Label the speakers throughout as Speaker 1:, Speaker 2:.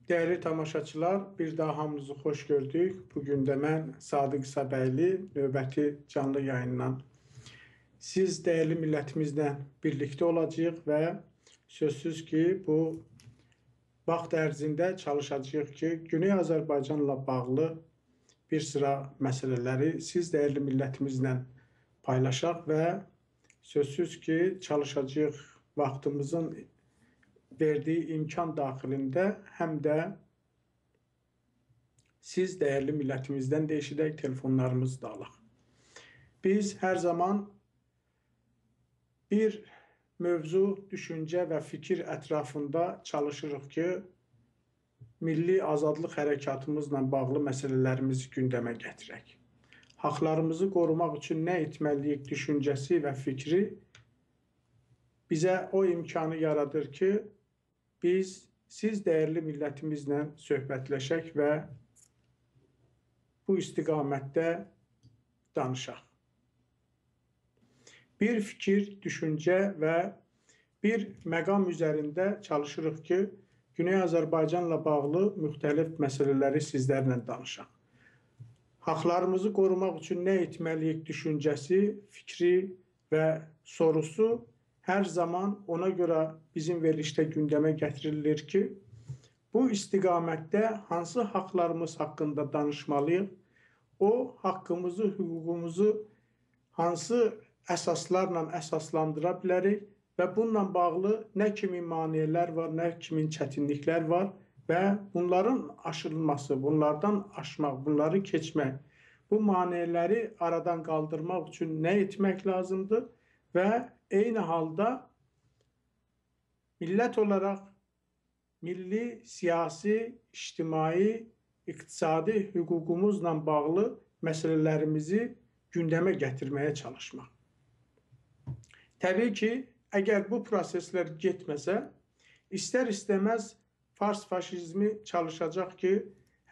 Speaker 1: Değerli tamaşaçılar, bir daha hamınızı xoş gördük. Bugün də mən Sadiq Sabəyli növbəti canlı yayından siz değerli millətimizlə birlikte olacağıq və sözsüz ki, bu vaxt ərzində çalışacağıq ki, Güney Azərbaycanla bağlı bir sıra məsələləri siz değerli millətimizlə paylaşaq və sözsüz ki, çalışacağıq vaxtımızın verdiği imkan daxilində həm də siz değerli milletimizden də eşidək, telefonlarımızı da alaq. Biz hər zaman bir mövzu, düşüncə və fikir ətrafında çalışırıq ki, milli azadlıq hərəkatımızla bağlı məsələlərimizi gündəmə gətirək. Haqlarımızı qorumaq üçün nə etməliyik düşüncəsi və fikri bizə o imkanı yaradır ki, biz siz değerli millətimizlə söhbətləşək və bu istiqamətdə danışaq. Bir fikir, düşüncə və bir məqam üzərində çalışırıq ki, Güney Azərbaycanla bağlı müxtəlif məsələləri sizlərlə danışaq. Haqlarımızı qorumaq üçün nə etməliyik düşüncəsi, fikri və sorusu hər zaman ona görə bizim verilişdə gündəmə gətirilir ki, bu istiqamətdə hansı haqlarımız haqqında danışmalıyıq, o haqqımızı, hüququmuzu hansı əsaslarla əsaslandıra bilərik və bununla bağlı nə kimi maneələr var, nə kimi çətinliklər var və bunların aşılması, bunlardan aşmaq, bunları keçmək, bu maneələri aradan qaldırmaq üçün nə etmək lazımdır və eyni halda millət olaraq milli, siyasi, ictimai, iqtisadi hüququmuzla bağlı məsələlərimizi gündəmə gətirməyə çalışmaq. Təbii ki, əgər bu proseslər getməsə, istər-istəməz fars faşizmi çalışacaq ki,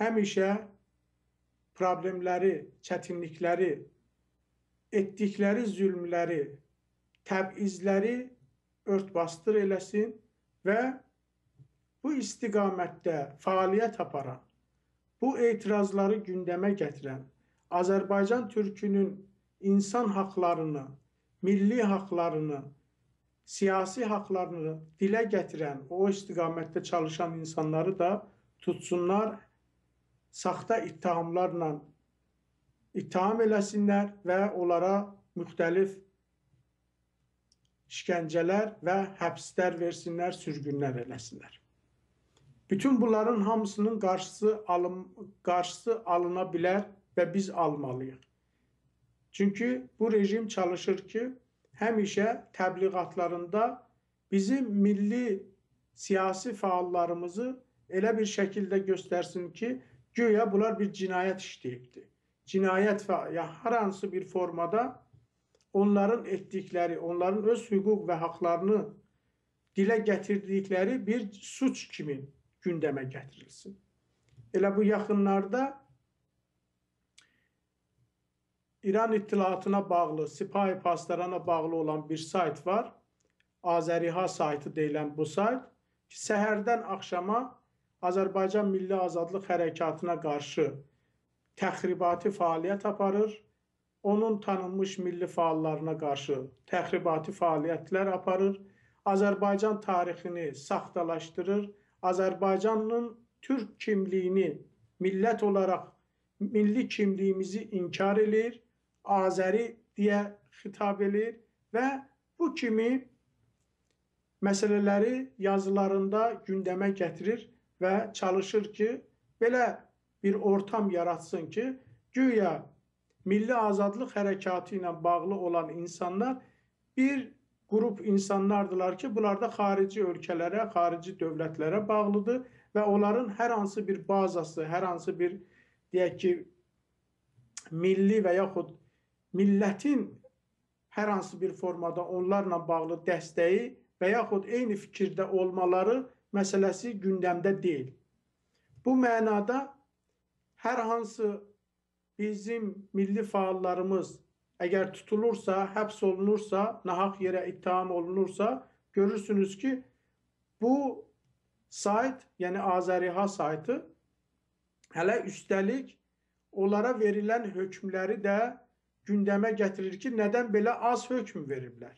Speaker 1: həmişə problemləri, çətinlikləri, etdikləri zülmləri, təbizləri örtbasdır eləsin və bu istiqamətdə fəaliyyət aparan, bu etirazları gündəmə gətirən, Azərbaycan türkünün insan haqlarını, milli haqlarını, siyasi haqlarını dilə gətirən, o istiqamətdə çalışan insanları da tutsunlar, saxta ittihamlarla ittiham eləsinlər və onlara müxtəlif işgəncələr və həbslər versinlər, sürgünlər eləsinlər. Bütün bunların hamısının qarşısı alına bilər və biz almalıyıq. Çünki bu rejim çalışır ki, həmişə təbliğatlarında bizim milli siyasi fəallarımızı elə bir şəkildə göstərsin ki, güya bunlar bir cinayət işləyibdir. Cinayət və hər hansı bir formada onların etdikləri, onların öz hüquq və haqlarını dilə gətirdikləri bir suç kimi gündəmə gətirilsin. Elə bu yaxınlarda İran İttilatına bağlı, Sipahi Pasdarana bağlı olan bir sayt var. Azəriha saytı deyilən bu sayt ki, səhərdən axşama Azərbaycan Milli Azadlıq Hərəkatına qarşı təxribati fəaliyyət aparır. Onun tanınmış milli fəallarına qarşı təxribati fəaliyyətlər aparır. Azərbaycan tarixini saxtalaşdırır. Azərbaycanın türk kimliyini millət olaraq milli kimliyimizi inkar edir, Azəri deyə xitab edir və bu kimi məsələləri yazılarında gündəmə gətirir və çalışır ki, belə bir ortam yaratsın ki, güya milli azadlıq hərəkatı ilə bağlı olan insanlar bir qrup insanlardılar ki, bunlar da xarici ölkələrə, xarici dövlətlərə bağlıdır və onların hər hansı bir bazası, hər hansı bir, deyək ki, milli və yaxud millətin hər hansı bir formada onlarla bağlı dəstəyi və yaxud eyni fikirdə olmaları məsələsi gündəmdə deyil. Bu mənada hər hansı bizim milli fəallarımız əgər tutulursa, həbs olunursa, nahaq yerə ittiham olunursa, görürsünüz ki, bu sayt, yəni Azəriha saytı, hələ üstəlik onlara verilən hökmləri də gündəmə gətirir ki, nədən belə az hökm veriblər?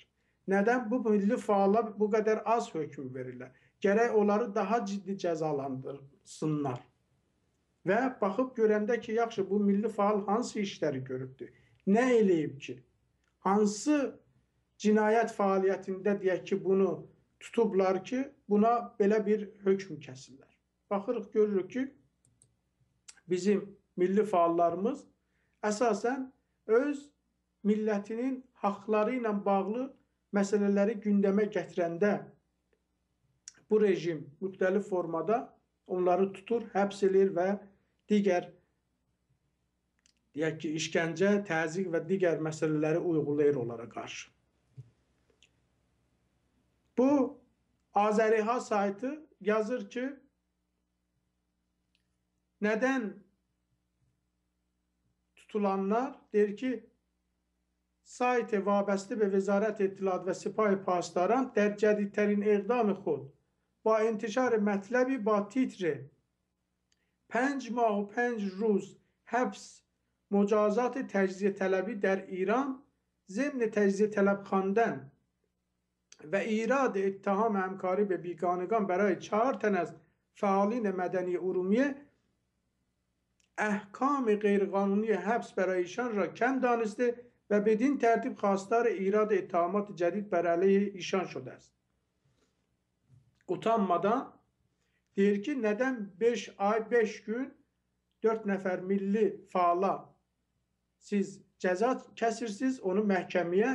Speaker 1: Nədən bu milli fəala bu qədər az hökm verirlər? Gərək onları daha ciddi cəzalandırsınlar. Və baxıb görəndə ki, yaxşı, bu milli fəal hansı işləri görübdür? Nə eləyib ki? Hansı cinayət fəaliyyətində deyək ki, bunu tutublar ki, buna belə bir hökm kəsirlər. Baxırıq, görürük ki, bizim milli fəallarımız əsasən öz millətinin haqları ilə bağlı məsələləri gündəmə gətirəndə bu rejim müxtəlif formada onları tutur, həbs edir və digər deyək ki, işgəncə, təzyiq və digər məsələləri uyğulayır onlara qarşı. Bu Azəriha saytı yazır ki, nədən tutulanlar deyir ki, sayt وابسته به وزارت اطلاعات و سپاه پاسداران در جدیدترین اقدام خود با انتشار مطلبی با تیتر 5 ماه و 5 روز حبس مجازات تجزیه طلبی در ایران ضمن تجزیه طلب خواندن و ایراد اتهام همکاری به بیگانگان برای 4 تن از فعالین مدنی ارومیه احکام غیرقانونی حبس برای ایشان را کم دانسته و بدین tertip خواستار ایراد اتهامات جدید بر علیه ایشان şudur. Utanmadan deyir ki, nədən 5 ay, 5 gün 4 nəfər milli faala siz cəza kəsirsiniz, onu məhkəməyə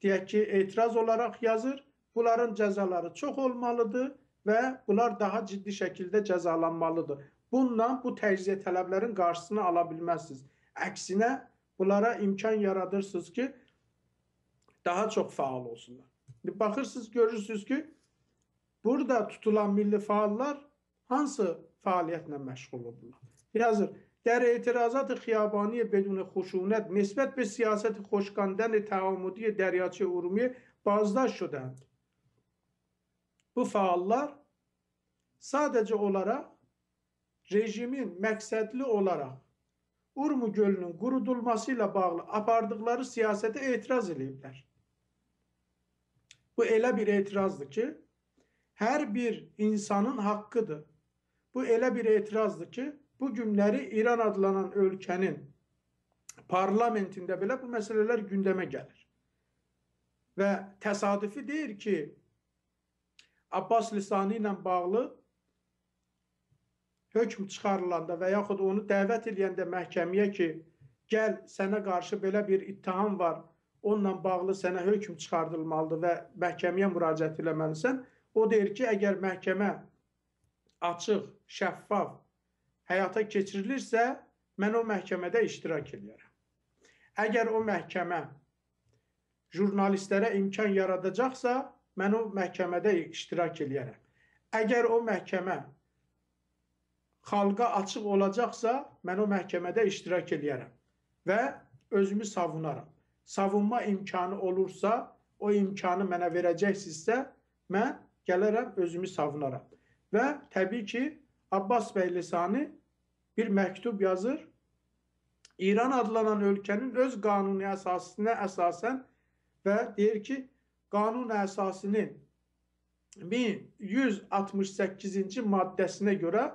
Speaker 1: deyək ki, etiraz olaraq yazır. Bunların cəzaları çox olmalıdır və bunlar daha ciddi şəkildə cəzalanmalıdır. Bununla bu təcziyə tələblərin qarşısını ala bilməzsiniz. Əksinə, bunlara imkan yaradırsınız ki, daha çox faal olsunlar. Baxırsınız, görürsünüz ki, burada tutulan milli faallar hansı fəaliyyətlə məşğul olurlar? Yazır, در اعتراضات خیابانی بدون خشونت نسبت به سیاست خشکاندن تعامدی دریاچه ارومیه بازداشت şudand. Bu faallar sadece olarak rejimin məqsədli olarak Urmu gölünün qurudulmasıyla bağlı apardıqları siyasete etiraz ediblər. Bu elə bir etirazdır ki, hər bir insanın haqqıdır. Bu elə bir etirazdır ki, bu günləri İran adlanan ölkənin parlamentində belə bu məsələlər gündəmə gəlir. Və təsadüfi deyir ki, Abbas lisanı ilə bağlı hökm çıxarılanda və yaxud onu dəvət edəndə məhkəməyə ki, gəl sənə qarşı belə bir ittiham var, onunla bağlı sənə hökm çıxardılmalıdır və məhkəməyə müraciət eləməlisən. O deyir ki, əgər məhkəmə açıq, şəffaf həyata keçirilirsə, mən o məhkəmədə iştirak edərəm. Əgər o məhkəmə jurnalistlərə imkan yaradacaqsa, mən o məhkəmədə iştirak edərəm. Əgər o məhkəmə xalqa açıq olacaqsa, mən o məhkəmədə iştirak edərəm və özümü savunaram. Savunma imkanı olursa, o imkanı mənə verəcəksinizsə, mən gələrəm, özümü savunaram. Və təbii ki, Abbas bəy lisanı bir məktub yazır. İran adlanan ölkənin öz qanuni əsasına əsasən və deyir ki, qanun əsasının 1168-ci maddəsinə görə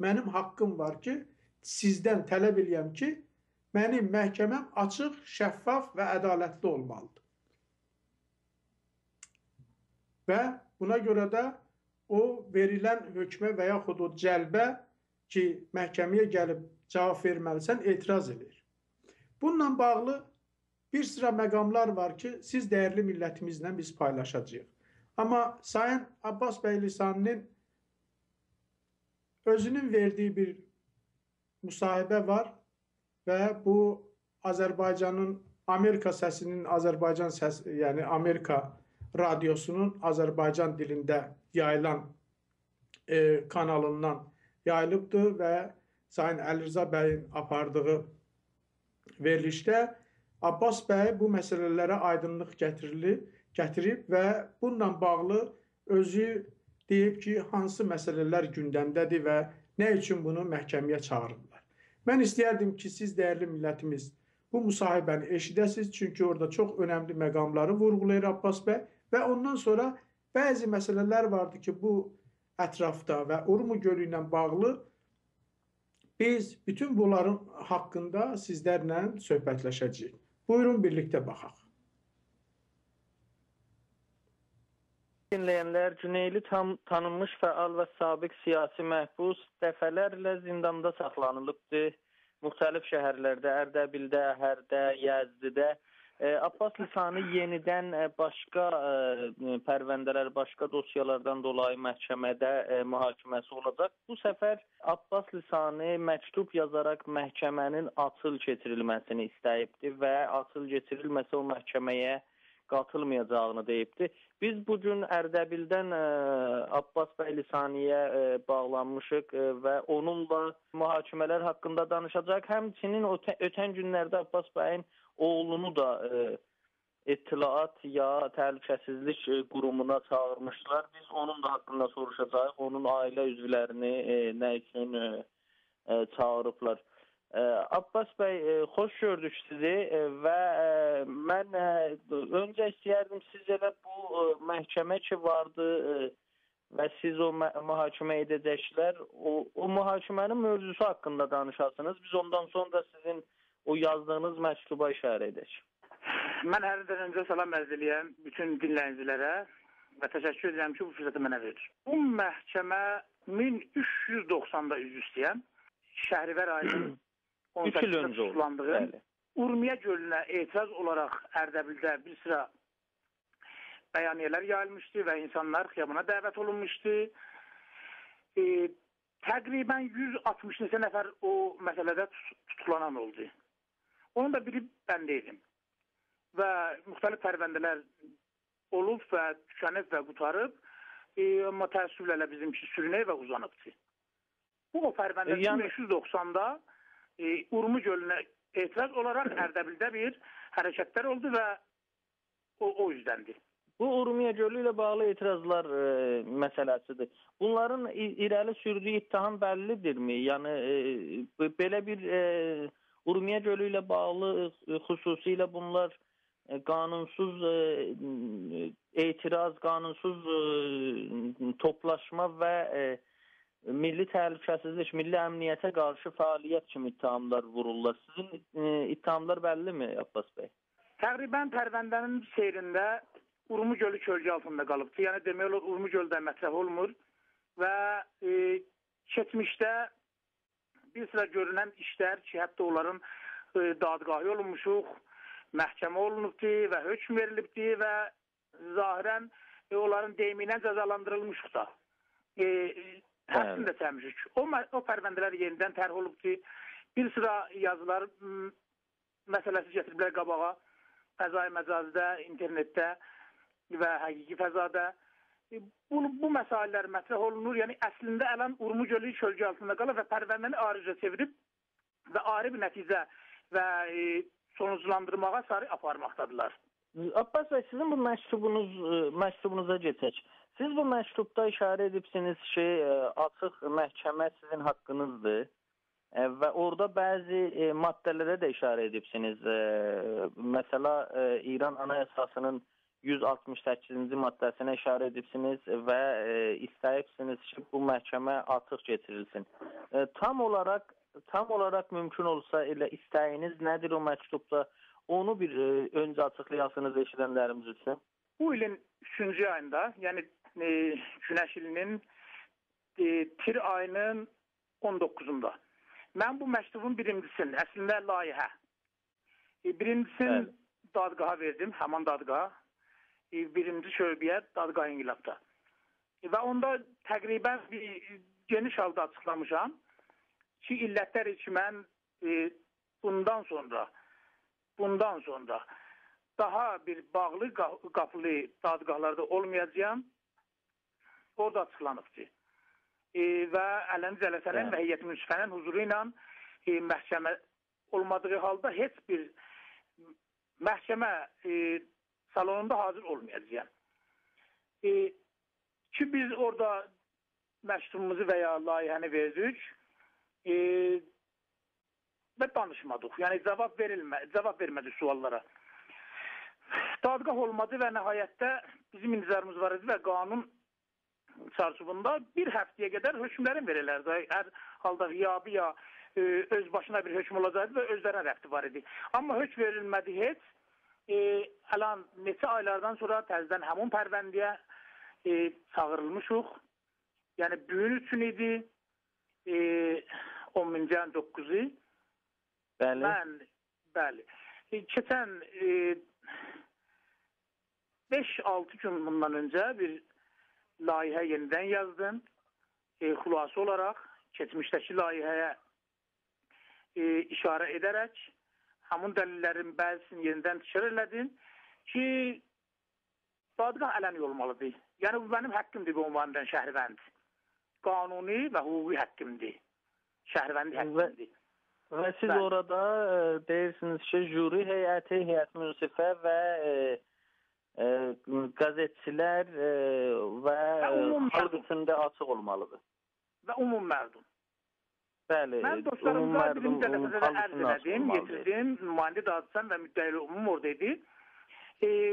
Speaker 1: mənim haqqım var ki, sizdən tələb eləyəm ki, mənim məhkəməm açıq, şəffaf və ədalətli olmalıdır. Və buna görə də o verilən hökmə və yaxud o cəlbə ki, məhkəməyə gəlib cavab verməlisən, etiraz edir. Bununla bağlı bir sıra məqamlar var ki, siz dəyərli millətimizlə biz paylaşacağıq. Amma Sayın Abbas bəy lisanının özünün verdiyi bir müsahibə var və bu Azərbaycanın Amerika səsinin Azərbaycan səsi, yəni Amerika radiosunun Azərbaycan dilində yayılan kanalından yayılıbdır və Sayın Əli Rza bəyin apardığı verilişdə Abbas bəy bu məsələlərə aydınlıq gətirib və bununla bağlı özü deyib ki, hansı məsələlər gündəmdədir və nə üçün bunu məhkəməyə çağırırlar. Mən istəyərdim ki, siz dəyərli millətimiz bu müsahibəni eşidəsiniz, çünki orada çox önəmli məqamları vurğulayır Abbas bəy və ondan sonra bəzi məsələlər vardı ki, bu ətrafda və Urmu gölü ilə bağlı biz bütün bunların haqqında sizlərlə söhbətləşəcəyik. Buyurun, birlikdə baxaq.
Speaker 2: Dinləyənlər, Cüneyli tanınmış fəal və sabiq siyasi məhbus dəfələrlə zindanda saxlanılıbdır. Müxtəlif şəhərlərdə, Ərdəbildə, Hərdə, Yəzdidə. Abbas Lisani yenidən başqa pərvəndələr, başqa dosyalardan dolayı məhkəmədə mühakiməsi olacaq. Bu səfər Abbas Lisani məktub yazaraq məhkəmənin açıl keçirilməsini istəyibdir və açıl keçirilməsə o məhkəməyə qatılmayacağını deyibdi. Biz bugün Ərdəbildən Abbas bəy Lisaniyə bağlanmışıq və onunla mühakimələr haqqında danışacaq. Həmçinin ötən günlərdə Abbas bəyin oğlunu da İttilaat ya Təhlükəsizlik qurumuna çağırmışlar. Biz onun da haqqında soruşacağıq. Onun ailə üzvlərini nə üçün çağırıblar. Abbas bəy, xoş gördük sizi və mən öncə istəyərdim siz elə bu məhkəmə ki vardı və siz o mühakimə edəcəklər, o mühakimənin mövzusu haqqında danışasınız. Biz ondan sonra sizin o yazdığınız məktuba işarə edək.
Speaker 3: Mən hər dəfə öncə salam ərz eləyəm bütün dinləyicilərə və təşəkkür edirəm ki, bu fürsəti mənə verir. Bu məhkəmə 1390-da üzv istəyən Şəhrivər ayının 18-də tutuklandığı Urmiya gölünə etiraz olaraq Ərdəbildə bir sıra bəyaniyələr yayılmışdı və insanlar xiyabana dəvət olunmuşdu. Təqribən 160 neçə nəfər o məsələdə tutuklanan oldu. Onu da bilib mən deydim. Və müxtəlif pərvəndələr olub və tükənib və qutarıb, amma təəssüflərlə bizimki sürünək və uzanıbdır. Bu o pərvəndə 1590-da Urmu gölünə etiraz olaraq Ərdəbildə bir hərəkətlər oldu və o yüzdəndir.
Speaker 2: Bu Urmiya gölü ilə bağlı etirazlar məsələsidir. Bunların irəli sürdüyü ittiham bəllidirmi? Yəni belə bir Urmiya gölü ilə bağlı xüsusilə bunlar qanunsuz etiraz, qanunsuz toplaşma və milli təhlükəsizlik, milli əmniyyətə qarşı fəaliyyət kimi ittihamlar vururlar. Sizin ittihamlar bəllidir Abbas bəy?
Speaker 3: Təqribən pərvəndənin seyrində Urmu gölü kölgə altında qalıbdır. Yəni demək olar Urmu göldə mətrəf olmur və keçmişdə bir sıra görünən işlər ki, hətta onların dadgahı olunmuşuq, məhkəmə olunubdur və hökm verilibdir və zahirən onların deyimindən cəzalandırılmışıq da. Həbsini də çəkmişik. O pərvəndələr yenidən tərh olubdur. Bir sıra yazılar məsələsi gətiriblər qabağa, fəzai məcazdə, internetdə və həqiqi fəzada. Bu məsələlər mətrəh olunur. Yəni, əslində ələn Urmu gölü kölgə altında qalır və pərvəndəni ayrıca çevirib və ayrı bir nəticə və sonuclandırmağa sarı aparmaqdadırlar.
Speaker 2: Abbas bəy, sizin bu məktubunuza geçək. Siz bu məktubda işarə edibsiniz ki, açıq məhkəmə sizin haqqınızdır və orada bəzi maddələrə də işarə edibsiniz. Məsələ, İran Anayasasının 168-ci maddəsinə işarə edibsiniz və istəyibsiniz ki, bu məhkəmə açıq keçirilsin. Tam olaraq mümkün olsa elə istəyiniz nədir o məktubda? Onu bir öncə açıqlayasınız eşidənlərimiz üçün.
Speaker 3: Bu ilin 3-cü ayında, yəni Günəş ilinin tir ayının 19-unda mən bu məktubun birincisini, əslində layihə, birincisini dadgaha verdim, həman dadgaha, birinci şöbəyə dadgah inqilabda. Və onda təqribən bir geniş halda açıqlamışam ki, illətlər ki, mən bundan sonra daha bir bağlı qapılı dadgahlarda olmayacağım, orada açıqlanıbdır. Və Ələni Cələsənin və Heyət-i Münsifənin huzuru ilə məhkəmə olmadığı halda heç bir məhkəmə salonunda hazır olmayacağım. ki biz orada məktubumuzu və ya layihəni verdik və danışmadıq. Yəni cavab vermədi suallara. Dadqah olmadı və nəhayətdə bizim intizarımız var idi və qanun çarşıbında bir həftəyə qədər hökmlərin verirlərdi. Hər halda qiyabi ya öz başına bir hökm olacaqdı və özlərə rəfti var idi. Amma hökm verilmədi heç. Əlan neçə aylardan sonra təzədən həmin pərvəndiyə çağırılmışıq. Yəni bugün üçün idi 10-cu ayın 9-u.
Speaker 2: Bəli.
Speaker 3: Bəli. Keçən 5-6 gün bundan öncə bir layihə yenidən yazdım. Xülasə olaraq keçmişdəki layihəyə işarə edərək həmin dəlillərin bəzisini yenidən təkrar elədim ki, dadqah ələni olmalıdır. Yəni bu mənim həqqimdir bu ünvandan Şəhrivənd. Qanuni və hüquqi həqqimdir. Şəhrivəndi həqqimdir.
Speaker 2: Və siz orada deyirsiniz ki, juri heyəti, heyət münsifə və qəzetçilər və xalq içində açıq olmalıdır.
Speaker 3: Və ümum mərdum.
Speaker 2: Bəli,
Speaker 3: mən dostlarımda birinci dəfədə ərz elədim, getirdim, nümayəndə dağıtsan və müddəili umum oradaydı.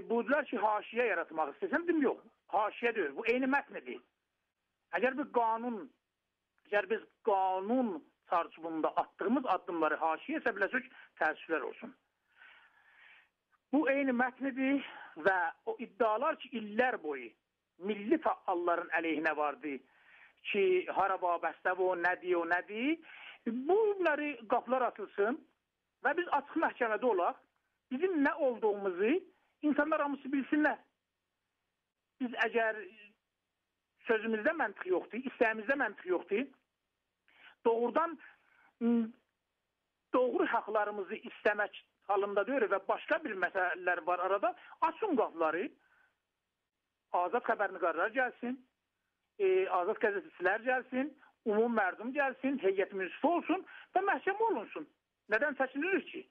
Speaker 3: Buyurdular ki, haşiyə yaratmaq istəsəm, dedim, yox, haşiyə deyil, bu eyni mətnidir. Əgər biz qanun çarşıbında attığımız addımları haşiyə isə biləsiz ki, təəssüflər olsun. Bu eyni mətnidir və o iddialar ki, illər boyu milli fəalların əleyhinə vardı ki, hara vabəstə o, nədir. Bunları qapılar atılsın və biz açıq məhkəmədə olaq, bizim nə olduğumuzu insanlar hamısı bilsinlər. Biz əgər sözümüzdə məntiq yoxdur, istəyimizdə məntiq yoxdur, doğrudan doğru haqlarımızı istəmək halında deyir və başqa bir məsələlər var arada, açın qapıları, Azad xəbər nüqarlar gəlsin, Azad qəzetçilər gəlsin, umum mərdum gəlsin, heyət münsifə olsun və məhkəmə olunsun. Nədən çəkinirik ki?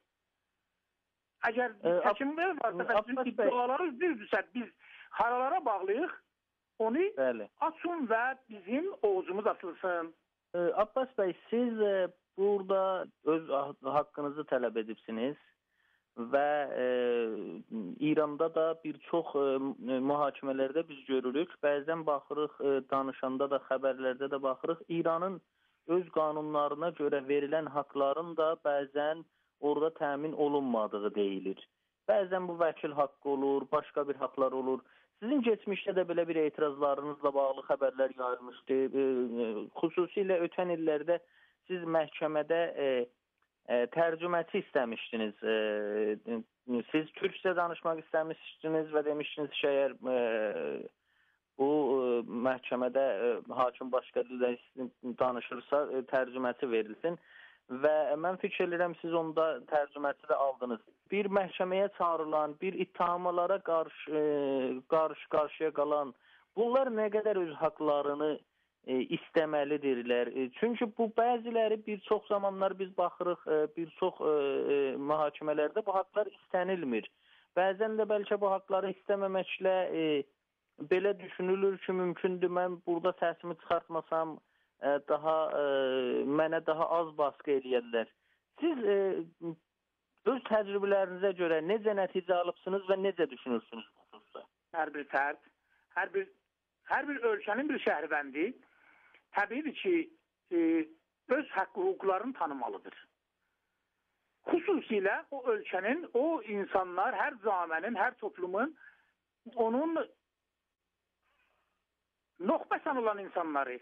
Speaker 3: Əgər çəkinmə varsa, iddiaları düzdürsə, biz haralara bağlayıq, onu açın və bizim oğuzumuz açılsın.
Speaker 2: Abbas bəy, siz burada öz haqqınızı tələb edibsiniz və İranda da bir çox mühakimələrdə biz görürük. Bəzən baxırıq, danışanda da, xəbərlərdə də baxırıq. İranın öz qanunlarına görə verilən haqların da bəzən orada təmin olunmadığı deyilir. Bəzən bu vəkil haqqı olur, başqa bir haqlar olur. Sizin geçmişdə də belə bir etirazlarınızla bağlı xəbərlər yayılmışdı. Xüsusilə ötən illərdə siz məhkəmədə tərcüməçi istəmişdiniz. Siz türkcə danışmaq istəmişdiniz və demişdiniz ki, əgər bu məhkəmədə hakim başqa dildə danışırsa, tərcüməçi verilsin. Və mən fikir edirəm, siz onda tərcüməçi də aldınız. Bir məhkəməyə çağırılan, bir ittihamalara qarşı-qarşıya qalan, bunlar nə qədər öz haqlarını istəməlidirlər. Çünki bu bəziləri bir çox zamanlar biz baxırıq, bir çox mühakimələrdə bu haqlar istənilmir. Bəzən də bəlkə bu haqları istəməməklə belə düşünülür ki, mümkündür mən burada səsimi çıxartmasam, mənə daha az baskı eləyərlər. Siz öz təcrübələrinizə görə necə nəticə alıbsınız və necə düşünürsünüz bu xüsusda?
Speaker 3: Hər bir fərd, hər bir ölkənin bir şəhribəndi təbiidir ki, öz haqqı hüquqlarını tanımalıdır. Xüsusilə o ölkənin, o insanlar, hər camənin, hər toplumun onun noxbəsən olan insanları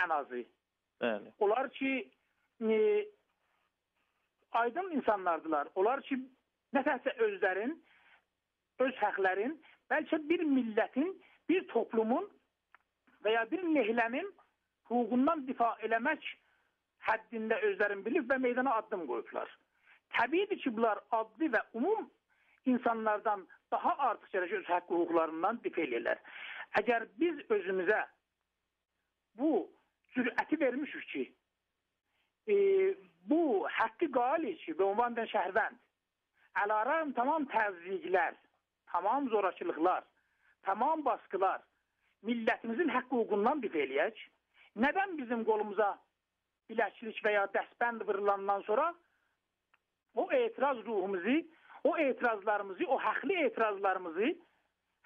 Speaker 3: ən azı.
Speaker 2: Bəli.
Speaker 3: Onlar ki, aydın insanlardılar. Onlar ki, nətəhsə özlərin, öz haqlərin, bəlkə bir millətin, bir toplumun və ya bir nehlənin hüququndan difa eləmək həddində özlərini bilib və meydana addım qoyublar. Təbiidir ki, bunlar adli və umum insanlardan daha artıq dərəcə öz haqqı hüquqlarından difa eləyirlər. Əgər biz özümüzə bu cürəti vermişik ki, bu haqqı qalib ki, və ünvandan Şəhrivənd, əlarəm tamam təzyiqlər, tamam zorakılıqlar, tamam baskılar millətimizin haqq hüququndan difə eləyək? Nədən bizim qolumuza biləkçilik və ya dəstbənd vırılandan sonra o etiraz ruhumuzu, o etirazlarımızı, o haqlı etirazlarımızı,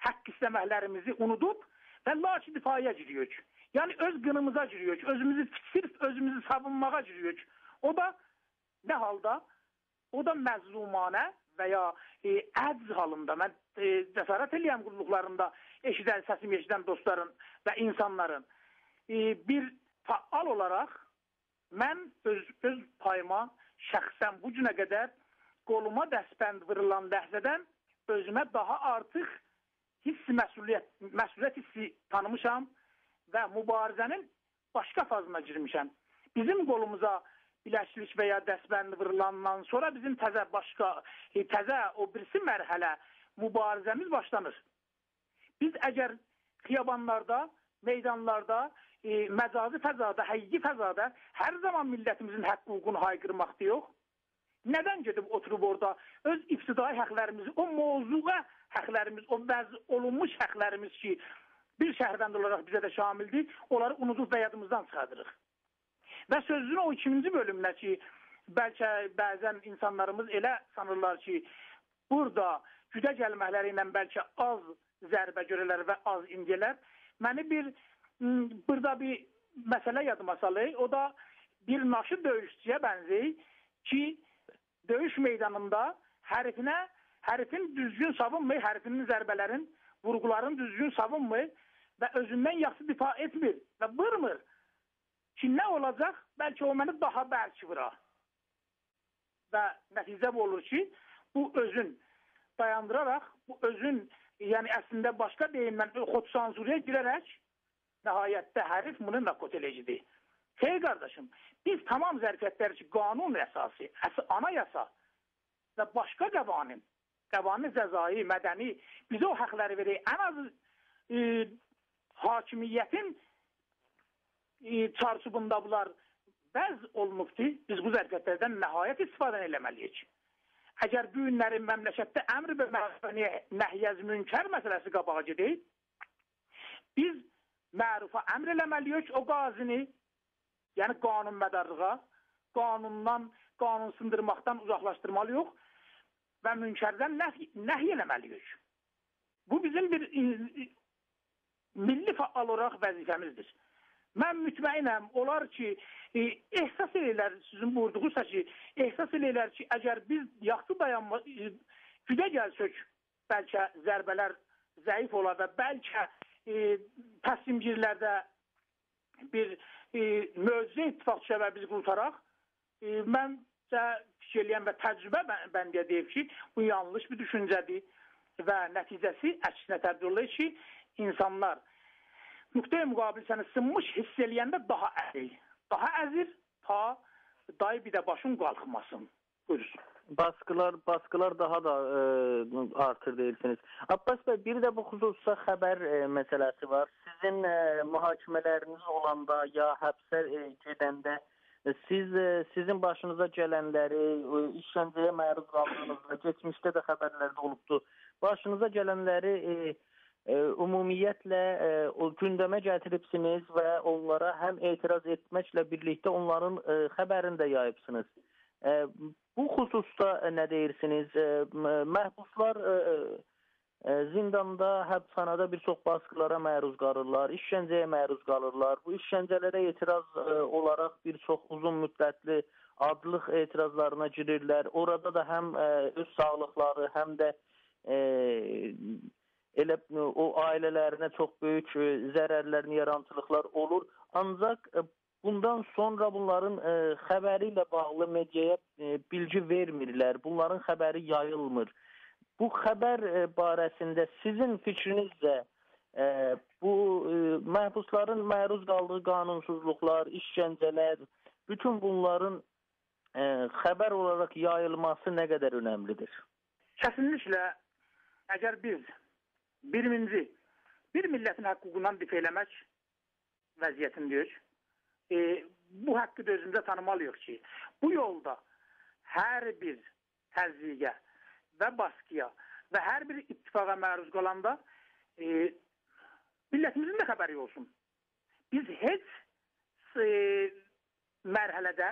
Speaker 3: haqq istəməklərimizi unudub və lakin difaya giriyoruz. Yəni öz qınımıza giriyoruz, sırf özümüzü savunmağa giriyoruz. O da nə halda? O da məzlumanə və ya əcz halında, mən cəsarət eləyəm qulluqlarında səsimi eşidən dostların və insanların bir faal olaraq mən öz payıma şəxsən bu günə qədər qoluma dəstbənd vırılan ləhzədən özümə daha artıq məsuliyyət hissi tanımışam və mübarizənin başqa fazına girmişəm. Bizim qolumuza biləkçilik və ya dəstbənd vırılandan sonra bizim təzə o birisi mərhələ mübarizəmiz başlanır. Biz əgər xiyabanlarda, meydanlarda, məcazi fəzada, həqiqi fəzada hər zaman millətimizin haqq hüququnu haykırmaqda yox. Nədən gedib oturub orada öz ibtidai haqlarımızı, o mövzuğa haqlarımız, o vəz olunmuş haqlarımız ki, bir şəhərbənd olaraq bizə də şamildir, onları unudub və yadımızdan çıxardırıq. Və sözünün o 2-ci bölümünə ki, bəlkə bəzən insanlarımız elə sanırlar ki, burada güdə gəlməkləri ilə bəlkə az zərbə görələr və az indiyələr. Məni burada bir məsələ yadıma salır. O da bir naşı döyüşçüyə bənzəyir ki, döyüş meydanında hərifin düzgün savunmur, hərifinin zərbələrin, vurğuların düzgün savunmur və özündən yaxşı difa etmir və vurmur. Ki, nə olacaq? Bəlkə o məni daha bərk vırar. Və nəticə bu olur ki, bu özün dayandıraraq, bu özün, yəni əslində başqa deyimlə xodsansuriyə girərək, nəhayətdə hərif bunu nakot eləyicidir. Xeyr qardaşım, biz tamam zərfiyyətlər ki, qanun əsası, ana yasa və başqa qəvanin cəzai, mədəni, bizə o haqları verir. Ən az hakimiyyətin çarşubunda bunlar bəz olunubdur. Biz bu zərfiyyətlərdən nəhayət istifadə eləməliyik. Əgər bu günlərin məmləkətdə əmr və nəhyəz münkər məsələsi qabağa gedir, biz mərufa əmr eləməliyik o qazini, yəni qanun mədarlığa, qanun sındırmaqdan uzaqlaşdırmalıyıq və münkərdən nəhy eləməliyik. Bu bizim bir milli faal olaraq vəzifəmizdir. Mən mütməinəm, onlar ki, ehsas eləyirlər, sizin buyurduğunuzsa ki, ehsas eləyirlər ki, əgər biz yaxşı dayanma, güdə gəlsək, bəlkə zərbələr zəif olar və bəlkə təslimgirlərdə bir möcüzə ittifaqçı və bizi qurtaraq, mən fikir eləyəm və təcrübə bəndə deyib ki, bu yanlış bir düşüncədir və nəticəsi əksinə təbdil olur ki, insanlar nöqtəyə müqabil səni sınmış hiss eləyəndə daha əzir, ta dayı bir də başın qalxmasın. Buyursun.
Speaker 2: Baskılar daha da artır deyirsiniz. Abbas bəy, bir də bu xüsusda xəbər məsələsi var. Sizin mühakimələriniz olanda ya həbsə gedəndə sizin başınıza gələnləri, işgəncəyə məruz qaldığınızda, geçmişdə də xəbərlərdə olubdur. Başınıza gələnləri ümumiyyətlə o gündəmə gətiribsiniz və onlara həm etiraz etməklə birlikdə onların xəbərini də yayıbsınız. Bu xüsusda nə deyirsiniz? Məhbuslar zindanda, həbsxanada bir çox baskılara məruz qalırlar, işgəncəyə məruz qalırlar. Bu işgəncələrə etiraz olaraq bir çox uzun müddətli adlıq etirazlarına girirlər. Orada da həm öz sağlıqları, həm də elə o ailələrinə çox böyük zərərlərini yaratılıqlar olur. Ancaq bundan sonra bunların xəbəri ilə bağlı mediaya bilgi vermirlər. Bunların xəbəri yayılmır. Bu xəbər barəsində sizin fikrinizdə bu məhbusların məruz qaldığı qanunsuzluqlar, işgəncələr, bütün bunların xəbər olaraq yayılması nə qədər önəmlidir?
Speaker 3: Kəsinliklə, əgər biz bir millətin haqq hüququndan difə eləmək vəziyyətindəyik, bu haqqı da özümüzdə tanımalıyıq ki, bu yolda hər bir təzyiqə və baskıya və hər bir ittifaqa məruz qalanda Millətimizin də xəbəri olsun. Biz heç mərhələdə,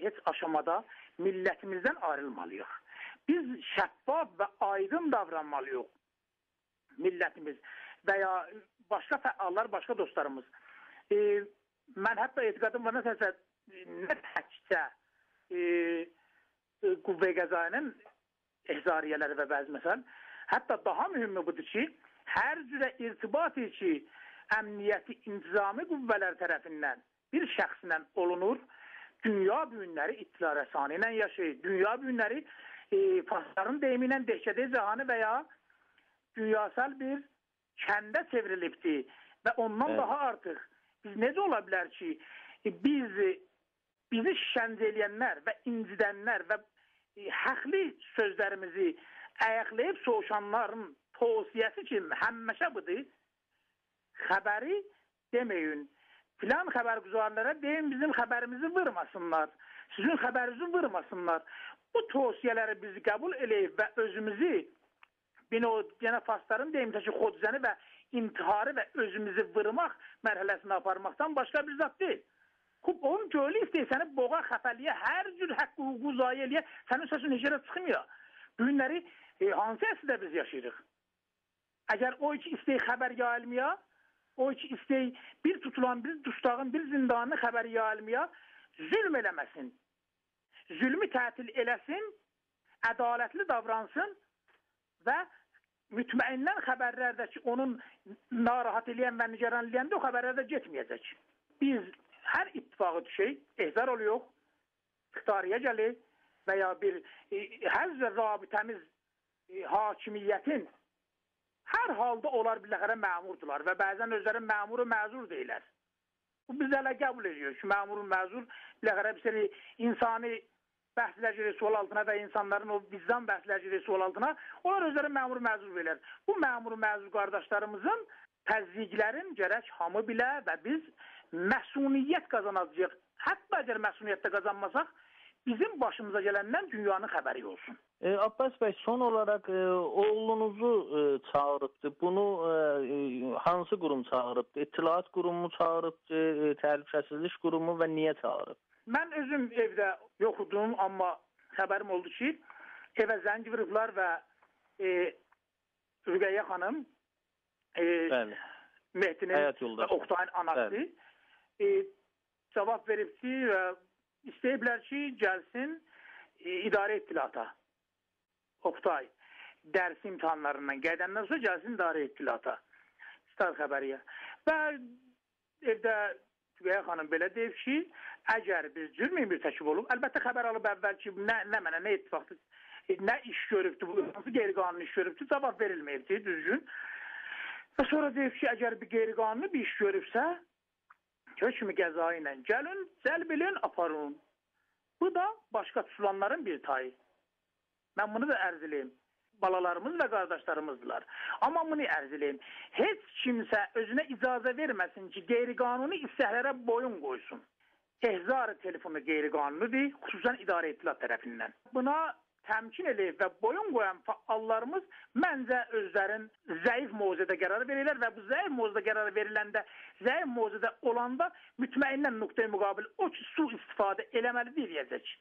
Speaker 3: heç aşamada millətimizdən ayrılmalıyıq. Biz şəffaf və aydın davranmalıyıq millətimiz və ya başqa fəallar, başqa dostlarımız. Mən hətta etiqadım var, nə təkcə Qüvvə-i Qəzayinin ehzariyyələri və bəzi məsəl, hətta daha mühümü budur ki, hər cürə irtibat ki, əmniyyəti intizami qüvvələr tərəfindən bir şəxslə olunur, dünya büyünləri ittila rəsani ilə yaşayır. Dünya büyünləri farsların deyimi ilə dəhşədə cahanı və ya dünyasal bir kəndə çevrilibdir və ondan daha artıq biz necə ola bilər ki, bizi şişəncə eləyənlər və incidənlər və həqli sözlərimizi əyəqləyib soğuşanların tavsiyəsi ki, həmməşə budur, xəbəri deməyin, filan xəbərgüzarlara deyin bizim xəbərimizi vurmasınlar, sizin xəbərinizi vurmasınlar. Bu tavsiyələri bizi qəbul eləyib və özümüzü yenə farsların deyimdəki xodzəni və intiharı və özümüzü vurmaq mərhələsində aparmaqdan başqa bir zat deyil. Onun gölü istəyir səni boğa, xəfəliyə, hər cür haqqı, hüququ zayi eləyə, sənin səsin heç yerə çıxmıyor. Bu günləri hansı əsrdə biz yaşayırıq? Əgər o iki istəyir xəbər yayılmaya, o iki istəyir bir tutulan, bir dustağın, bir zindanını xəbər yayılmaya, zülm eləməsin. Zülmü tətil eləsin, ədalətli davransın və mütməindən xəbərlərdəki onun narahat eləyən və nigaran eləyəndə o xəbərlərdə getməyəcək. Biz hər ittifaqı düşək, ehzar oluyor, iqtidariyə gəlir və ya bir hər rabitəmiz hakimiyyətin hər halda onlar biləxərə məmurdurlar və bəzən özləri məmuru məzur deyilər. Bu biz hələ qəbul ediyoruz ki, məmurun məzur biləxərə bir seri insani bəhslər girir sual altına və insanların o vicdan bəhslər girir sual altına, onlar özləri məmuru məzur verirlər. Bu məmuru məzur qardaşlarımızın təzyiqlərin gərək hamı bilə və biz məsuniyyət qazanacağıq. Hətta əgər məsuniyyətdə qazanmasaq, bizim başımıza gələndən dünyanın xəbəri olsun.
Speaker 2: Abbas bəy, son olaraq oğlunuzu çağırıbdı. Bunu hansı qurum çağırıbdı? İttilaat qurumu çağırıbdı, təhlükəsizlik qurumu və niyə çağırıb?
Speaker 3: Mən özüm evdə yoxudum, amma xəbərim oldu ki, evə zəng vurublar və Rüqəyyə xanım Mehdinin və Oqtayın anası cavab veribdi və istəyiblər ki, gəlsin idarə ittilata. Oqtay dərs imtihanlarından qədəndən sonra gəlsin idarə ittilata. Star xəbəriyə. Və evdə Rüqəyyə xanım belə deyib ki, əgər biz cürməyin bir təkib olub, əlbəttə xəbər alıb əvvəl ki, nə mənə, nə ittifaqdır, nə iş görübdür, hansı qeyri-qanuni iş görübdür, cavab verilməyibdir, düzgün. Və sonra deyib ki, əgər bir qeyri-qanuni bir iş görübsə, hökmü qəzayı ilə gəlin, cəlb edin, aparın. Bu da başqa tutulanların bir tayı. Mən bunu da ərz eləyim. Balalarımız və qardaşlarımızdılar. Amma bunu ərz eləyim. Heç kimsə özünə icazə verməsin ki, qeyri-qanuni istəklərə boyun qoysun. Ehzar telefonu qeyri-qanunudur, xüsusən idarə ittilat tərəfindən. Buna təmkin eləyib və boyun qoyan fəallarımız məncə özlərin zəif mövzuda qərar verirlər və bu zəif mövzuda qərar veriləndə, zəif mövzuda olanda mütməindən nöqtəyi müqabil o ki, su istifadə eləməli deyəcək.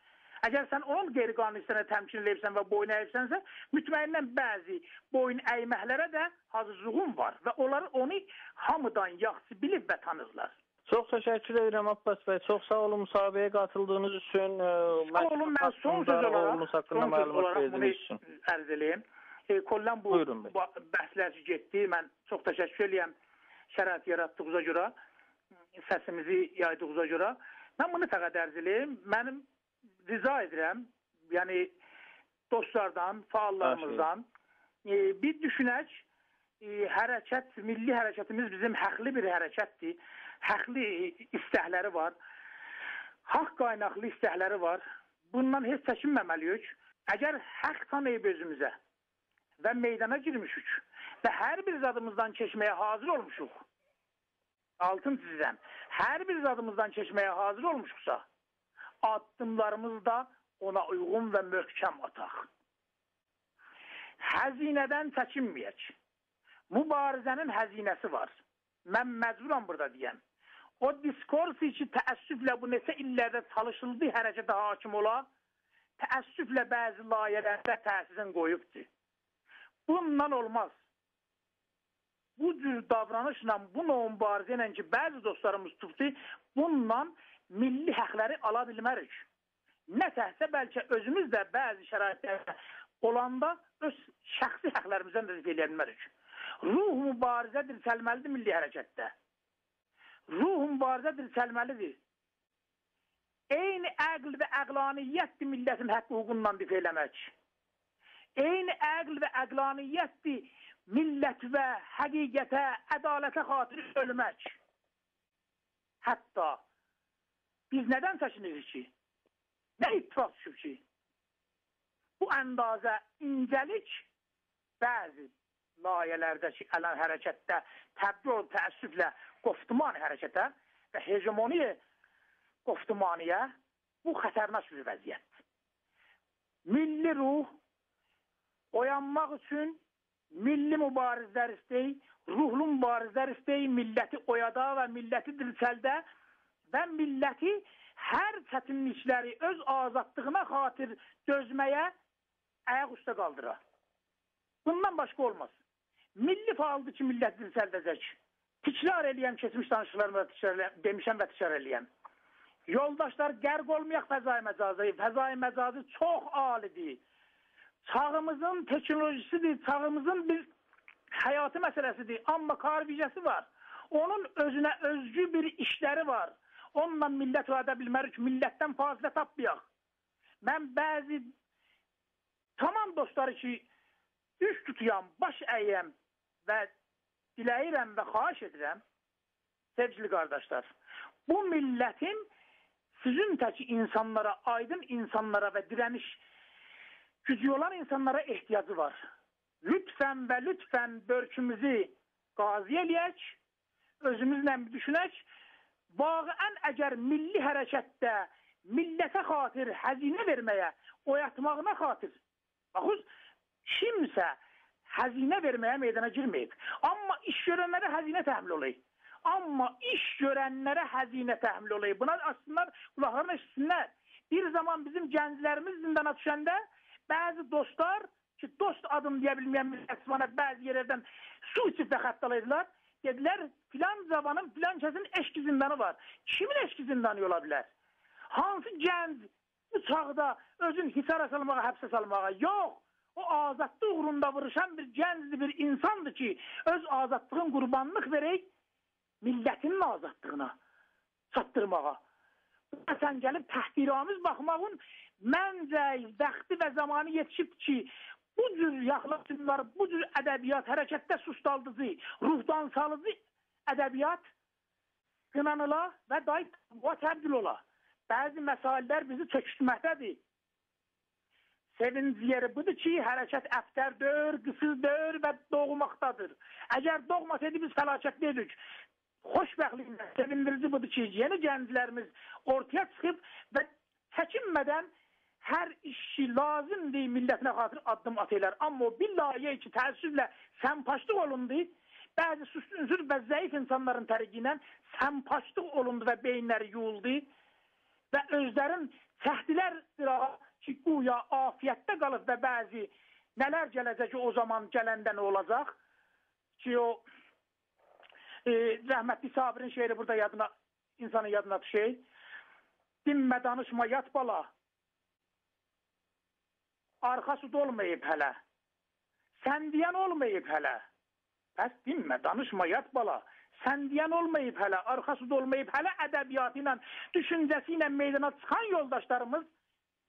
Speaker 3: Əgər sən onun qeyri-qanuni istəyinə təmkin eləyibsən və boyun əyibsənsə, mütməindən bəzi boyun əyməklərə də hazırlığın var və onlar onu hamıdan yaxşı bilib və tanırlar.
Speaker 2: Çox təşəkkür edirəm Abbas bəy. Çox sağ olun müsabiqəyə qatıldığınız üçün.
Speaker 3: Sağ olun, mən son söz olaraq bunu ərz eləyim. Kollən bu bəhslər ki, getdi. Mən çox təşəkkür eləyəm şərait yaratdığınıza görə, səsimizi yaydığınıza görə. Mən bunu fəqət ərz eləyim. Mənim rica edirəm, yəni dostlardan, fəallarımızdan bir düşünək, hərəkət, milli hərəkətimiz bizim həqli bir hərəkətdir. Həqli istəkləri var, haqq qaynaqlı istəkləri var. Bundan heç çəkinməməliyik. Əgər haqq tanıyıb özümüzə və meydana girmişik və hər bir zadımızdan keçməyə hazır olmuşuq, altın çizirəm, hər bir zadımızdan keçməyə hazır olmuşuqsa, addımlarımız da ona uyğun və möhkəm ataq. Həzinədən çəkinməyək. mübarizənin həzinəsi var. Mən məcburam burada deyəm. O diskursi ki, təəssüflə bu neçə illərdə çalışıldığı hərəkətə hakim ola, təəssüflə bəzi layihələrdə təsirin qoyubdur. Bundan olmaz. Bu cür davranışla, bu mübarizə ilə ki, bəzi dostlarımız tutdu, bununla milli həqləri ala bilmərik. Nə təhsə bəlkə özümüz də bəzi şəraitlərdə olanda öz şəxsi həqlərimizdən də eləyə bilmərik. Ruh mübarizə dirçəlməlidir milli hərəkətdə. Ruh mübarizə dirçəlməlidir. Eyni əql və əqlaniyyətdir millətin həqqi hüququndan difə eləmək. Eyni əql və əqlaniyyətdir millət və həqiqətə, ədalətə xatir ölmək. Hətta biz nədən çəkinirik ki? Nə ittifaq düşüb ki? Bu əndazə incəlik bəzi layihələrdə ki, ələn hərəkətdə təbdil ol təəssüflə qoftumani hərəkətə və hegemoniya qoftumaniyə bu xətərnaş bir vəziyyətdir. Milli ruh oyanmaq üçün milli mübarizlər istəyir, ruhlu mübarizlər istəyir, milləti oyada və milləti dirçəldə və milləti hər çətinlikləri öz azadlığına xatir dözməyə ayaq üstə qaldıra. Bundan başqa olmaz. Milli faaldır ki, millət dirçəldəcək. Tikrar eləyəm, keçmiş danışıqlarımda demişəm və tikrar eləyəm. Yoldaşlar, qərq olmayaq fəzai məcazı. Fəzai məcazı çox alidir. Çağımızın teknolojisidir, çağımızın bir həyatı məsələsidir. Amma karvicəsi var. Onun özünə özgü bir işləri var. Onunla millət vədə bilmərik, millətdən fazla tapmayaq. Mən bəzi tamam dostları ki, üst tutuyam, baş əyəm və diləyirəm və xahiş edirəm, sevgili qardaşlar, bu millətin sizin təki insanlara, aydın insanlara və dirəniş gücü olan insanlara ehtiyacı var. Lütfən və lütfən börkümüzü qazi eləyək, özümüzlə düşünək, vaqəən əgər milli hərəkətdə millətə xatir həzinə verməyə, oyatmağına xatir, baxız, kimsə həzinə verməyə meydana girməyib. Amma iş görənlərə həzinə təhmil olayıq. Amma iş görənlərə həzinə təhmil olayıq. Buna açsınlar, qulaqlarına eşitsinlər. Bir zaman bizim gənclərimiz zindana düşəndə bəzi dostlar ki, dost adım deyə bilməyən millət bəzi yerlərdən su içib və xəttalaydılar. Dedilər, filan zamanın, filan kəsin eşki zindanı var. Kimin eşki zindanı ola bilər? Hansı gənc bu çağda özün hisara salmağa, həbsə salmağa? Yox. O azadlıq uğrunda vuruşan bir gəncdir, bir insandır ki, öz azadlığın qurbanlıq verək millətinin azadlığına çatdırmağa. Sən gəlib təhqiramiz baxmağın məncə vaxtı və zamanı yetişib ki, bu cür yaxlaşımlar, bu cür ədəbiyyat, hərəkətdə sustaldıcı, ruhdan salıcı ədəbiyyat qınanıla və daima təbdil ola. Bəzi məsələlər bizi çöküşməkdədir. Sevinc yeri budur ki, hərəkət əftərdir, qısırdır və doğmaqdadır. Əgər doğmasaydı biz fəlakətliyidik. Xoşbəxtliklə sevindirici budur ki, yeni gənclərimiz ortaya çıxıb və çəkinmədən hər işi lazımdır millətinə xatir addım atırlar. Amma o bir layihə ki, təəssüflə səmpaşlıq olundu, bəzi ünsür və zəif insanların tərəqi ilə səmpaşlıq olundu və beyinləri yuyuldu və özlərin çəhdilər qırağa ki, güya afiyyətdə qalıb və bəzi nələr gələcək o zaman gələndə nə olacaq ki, o rəhmətli Sabirin şeiri burada insanın yadına düşür. Dinmə danışma yat bala, arxası dolmayıb hələ, sən deyən olmayıb hələ. Bəs dinmə danışma yat bala, sən deyən olmayıb hələ, arxası dolmayıb hələ ədəbiyyatı ilə, düşüncəsi ilə meydana çıxan yoldaşlarımız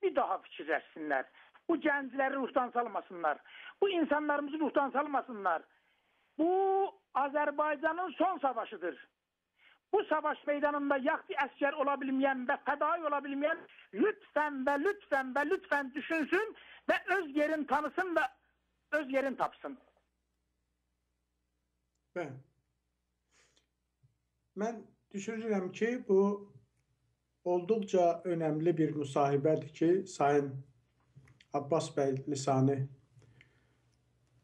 Speaker 3: bir daha fikirləşsinlər. Bu gəncləri ruhdan salmasınlar. Bu insanlarımızı ruhdan salmasınlar. Bu Azərbaycanın son savaşıdır. Bu savaş meydanında yaxşı əskər ola bilməyən və fədai ola bilməyən lütfən və lütfən və lütfən düşünsün və öz yerini tanısın və öz yerini tapsın.
Speaker 1: Mən düşünürəm ki, bu olduqca önəmli bir müsahibədir ki, Sayın Abbas bəy Lisani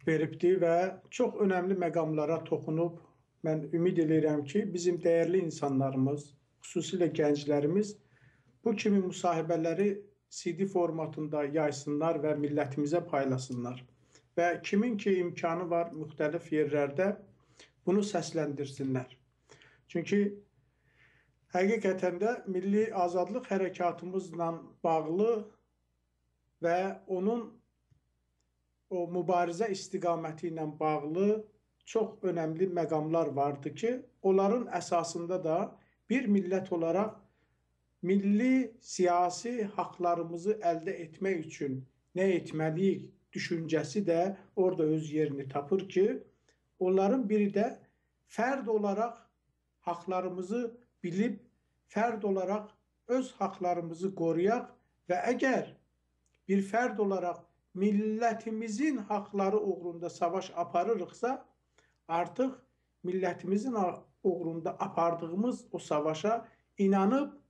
Speaker 1: veribdi və çox önəmli məqamlara toxunub. Mən ümid edirəm ki, bizim dəyərli insanlarımız, xüsusilə gənclərimiz bu kimi müsahibələri CD formatında yaysınlar və millətimizə paylasınlar. Və kimin ki imkanı var müxtəlif yerlərdə bunu səsləndirsinlər. Çünki həqiqətən də milli azadlıq hərəkatımızla bağlı və onun o mübarizə istiqaməti ilə bağlı çox önəmli məqamlar vardı ki, onların əsasında da bir millət olaraq milli siyasi haqlarımızı əldə etmək üçün nə etməliyik düşüncəsi də orada öz yerini tapır ki, onların biri də fərd olaraq haqlarımızı bilib, fərd olaraq öz haqlarımızı qoruyaq və əgər bir fərd olaraq millətimizin haqları uğrunda savaş aparırıqsa, artıq millətimizin uğrunda apardığımız o savaşa inanıb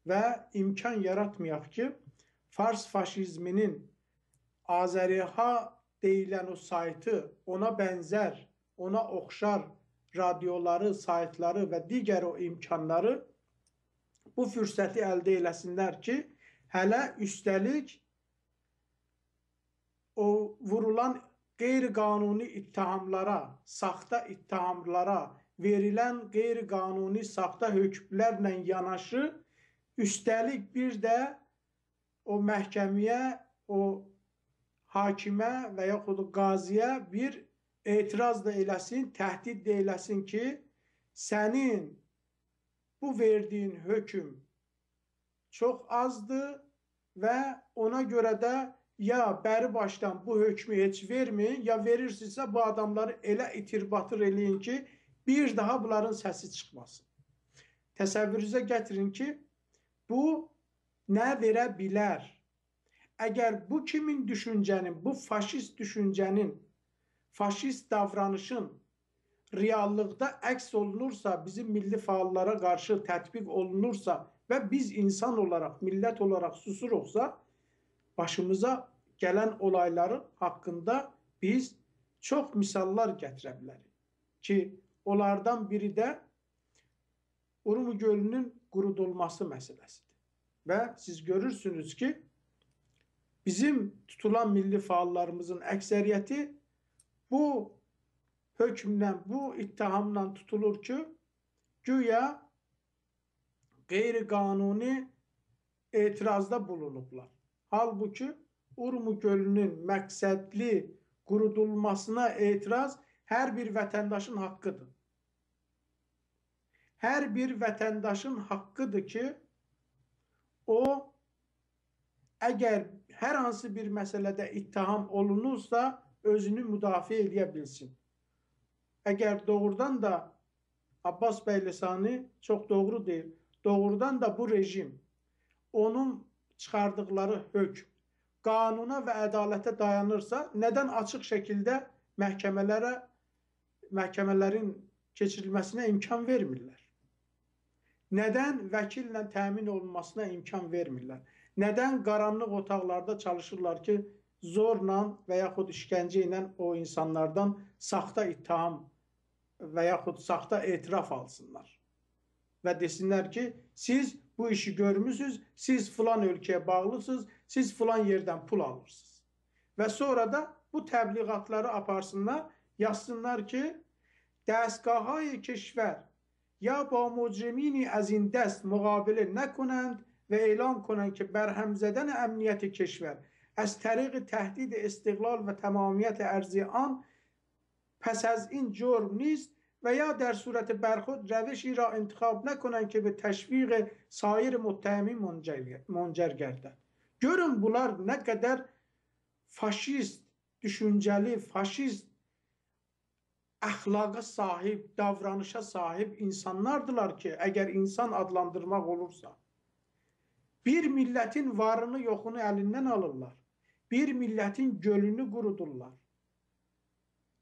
Speaker 1: və imkan yaratmayaq ki, Fars faşizminin Azəriha deyilən o saytı, ona bənzər, ona oxşar radioları, saytları və digər o imkanları bu fürsəti əldə eləsinlər ki, hələ üstəlik o vurulan qeyri-qanuni ittihamlara, saxta ittihamlara, verilən qeyri-qanuni saxta hökmlərlə yanaşı, üstəlik bir də o məhkəməyə, o hakimə və yaxud o qaziyə bir etiraz da eləsin, təhdid də eləsin ki, sənin bu verdiyin hökm çox azdır və ona görə də ya bəri başdan bu hökmü heç verməyin, ya verirsinizsə bu adamları elə itir-batır eləyin ki, bir daha bunların səsi çıxmasın. Təsəvvürünüzə gətirin ki, bu nə verə bilər? Əgər bu kimin düşüncənin, bu faşist düşüncənin, faşist davranışın reallıqda əks olunursa, bizim milli fəallara qarşı tətbiq olunursa və biz insan olaraq, millət olaraq susuruqsa, başımıza gələn olayların haqqında biz çox misallar gətirə bilərik. Ki, onlardan biri də Urmu gölünün qurudulması məsələsidir. Və siz görürsünüz ki, bizim tutulan milli fəallarımızın əksəriyyəti bu hökmlə, bu ittihamla tutulur ki, güya qeyri-qanuni etirazda bulunublar. Halbuki Urmu gölünün məqsədli qurudulmasına etiraz hər bir vətəndaşın haqqıdır. Hər bir vətəndaşın haqqıdır ki, o əgər hər hansı bir məsələdə ittiham olunursa, özünü müdafiə edə bilsin. Əgər doğrudan da Abbas Bəylisani çox doğru deyir, doğrudan da bu rejim, onun çıxardıqları hökm, qanuna və ədalətə dayanırsa, nədən açıq şəkildə məhkəmələrin keçirilməsinə imkan vermirlər? Nədən vəkillə təmin olunmasına imkan vermirlər? Nədən qaranlıq otaqlarda çalışırlar ki, zorla və yaxud işgəncə ilə o insanlardan saxta ittiham və yaxud saxta etiraf alsınlar? Və desinlər ki, siz bu işi görmüsünüz, siz filan ölkəyə bağlısınız, siz filan yerdən pul alırsınız. Və sonra da bu təbliğatları aparsınlar, yazsınlar ki, dəstgahı keşvər ya ba məcrimini az این دست مقابله نکنند و اعلام کنند که برهم زدن امنیت کشور از طریق تهدید استقلال و تمامیت ارضی آن پس از این جرم نیست و یا در صورت برخورد روشی را انتخاب نکنند که به تشویق sair متهمین منجر گردد. Görün bunlar nə qədər faşist düşüncəli, faşist əxlaqa sahib, davranışa sahib insanlardılar ki, əgər insan adlandırmaq olursa, bir millətin varını yoxunu əlindən alırlar, bir millətin gölünü qurudurlar,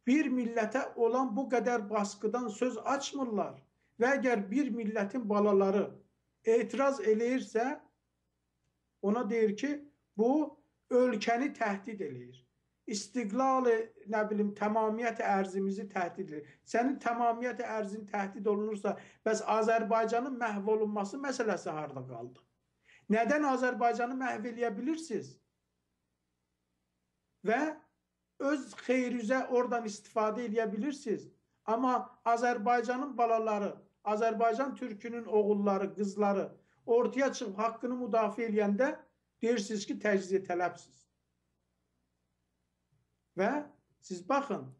Speaker 1: bir millətə olan bu qədər baskıdan söz açmırlar və əgər bir millətin balaları etiraz eləyirsə, ona deyir ki, bu ölkəni təhdid eləyir. istiqlal, nə bilim, tamamiyyət ərzimizi təhdid edir. Sənin tamamiyyət ərzin təhdid olunursa, bəs Azərbaycanın məhv olunması məsələsi harda qaldı? Nədən Azərbaycanı məhv eləyə bilirsiniz? Və öz xeyrüzə oradan istifadə edə bilirsiniz. Amma Azərbaycanın balaları, Azərbaycan türkünün oğulları, qızları ortaya çıxıb haqqını müdafiə eləyəndə deyirsiniz ki, təcziyə tələbsiz. Və siz baxın,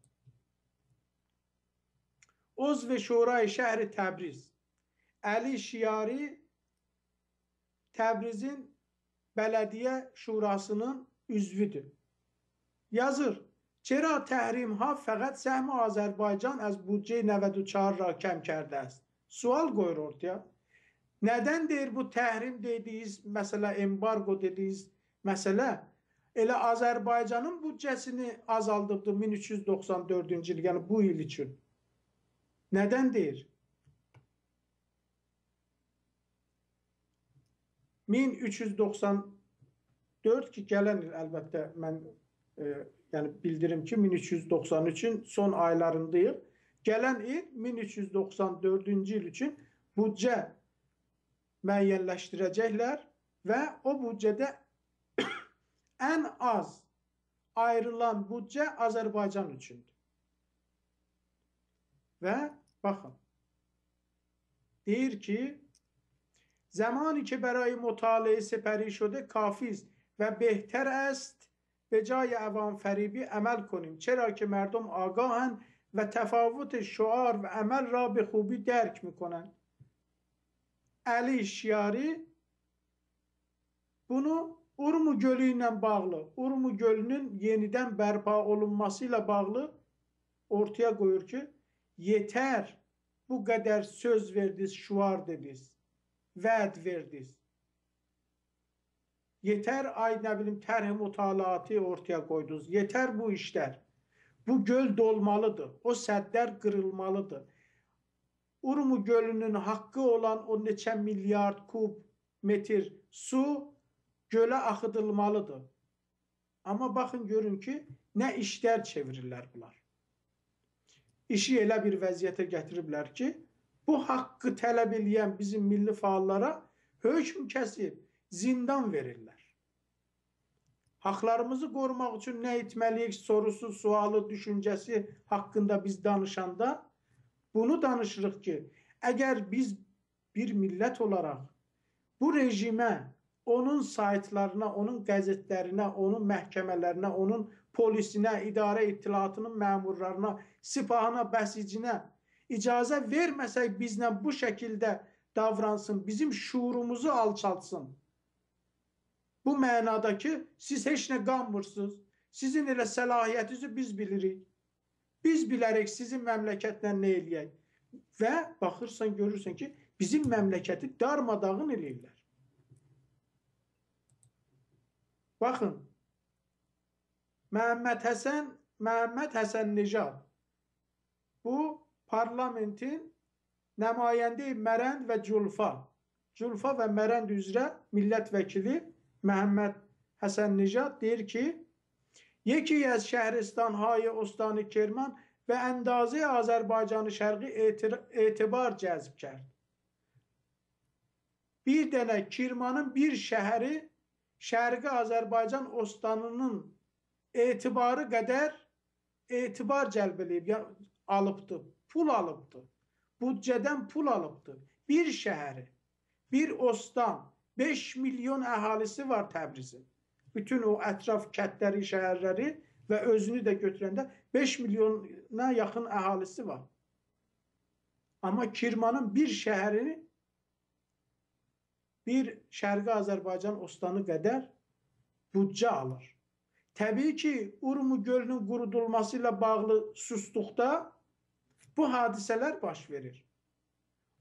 Speaker 1: Uzv-i Şurayı Şəhri Təbriz, Əli Şiari Təbrizin Bələdiyyə Şurasının üzvüdür. Yazır, çera təhrim ha fəqət səhm-i Azərbaycan az büdcə 94 ra kəm kərdə است. Sual qoyur ortaya. Nədən deyir bu təhrim dediğiniz məsələ, embargo dediğiniz məsələ? Elə Azərbaycanın büdcəsini azaldıbdır 1394-cü il, yəni bu il üçün. Nədən deyir? 1394 ki, gələn il əlbəttə mən yəni bildirim ki, 1393-ün son aylarındayıq. Gələn il 1394-cü il üçün büdcə müəyyənləşdirəcəklər və o büdcədə ən az ayrılan büdcə Azərbaycan üçündür. Və baxın, deyir ki, zamanı ki برای مطالعه سپری شده کافی است و بهتر است به جای عوام فریبی عمل کنیم چرا که مردم آگاهند و تفاوت شعار و عمل را به خوبی درک میکنند. Əli Şiari bunu Urmu Gölü ilə bağlı, Urmu Gölünün yenidən bərpa olunması ilə bağlı ortaya qoyur ki, yetər bu qədər söz verdiniz, şuar dediniz, vəd verdiniz. Yetər ay nə bilim tərh mutalaatı ortaya qoydunuz. Yetər bu işlər. Bu göl dolmalıdır. O səddlər qırılmalıdır. Urmu Gölü'nün hakkı olan o neçə milyard kub metr su gölə axıdılmalıdır. Amma baxın görün ki, nə işlər çevirirlər bunlar. İşi elə bir vəziyyətə gətiriblər ki, bu haqqı tələb eləyən bizim milli fəallara hökm kəsib, zindan verirlər. Haqlarımızı qorumaq üçün nə etməliyik sorusu, sualı, düşüncəsi haqqında biz danışanda bunu danışırıq ki, əgər biz bir millət olaraq bu rejimə, onun saytlarına, onun qəzetlərinə, onun məhkəmələrinə, onun polisinə, idarə ittilatının məmurlarına, sipahına, bəsicinə icazə verməsək bizlə bu şəkildə davransın, bizim şuurumuzu alçaltsın. Bu mənada ki, siz heç nə qanmırsınız, sizin elə səlahiyyətinizi biz bilirik. Biz bilərək sizin məmləkətlə nə eləyək? Və baxırsan, görürsən ki, bizim məmləkəti darmadağın eləyirlər. Baxın, Məhəmməd Həsən Nejad bu parlamentin nümayəndə Mərənd və Culfa və Mərənd üzrə millət vəkili Məhəmməd Həsən Nejad deyir ki, یکی از شهرستان‌های استان کرمان به اندازه آذربایجان شرقی اعتبار cəzb کرد. Bir dənə Kirmanın bir şəhəri Şərqi Azərbaycan ostanının etibarı qədər etibar cəlb edib, alıbdı, pul alıbdı. Büdcədən pul alıbdı. Bir şəhəri, bir ostan, 5 milyon əhalisi var Təbrizin. Bütün o ətraf kətləri, şəhərləri və özünü də götürəndə 5 milyona yaxın əhalisi var. Amma Kirmanın bir şəhərini bir Şərqi Azərbaycan ostanı qədər büdcə alır. Təbii ki, Urmu Gölünün qurudulması ilə bağlı susduqda bu hadisələr baş verir.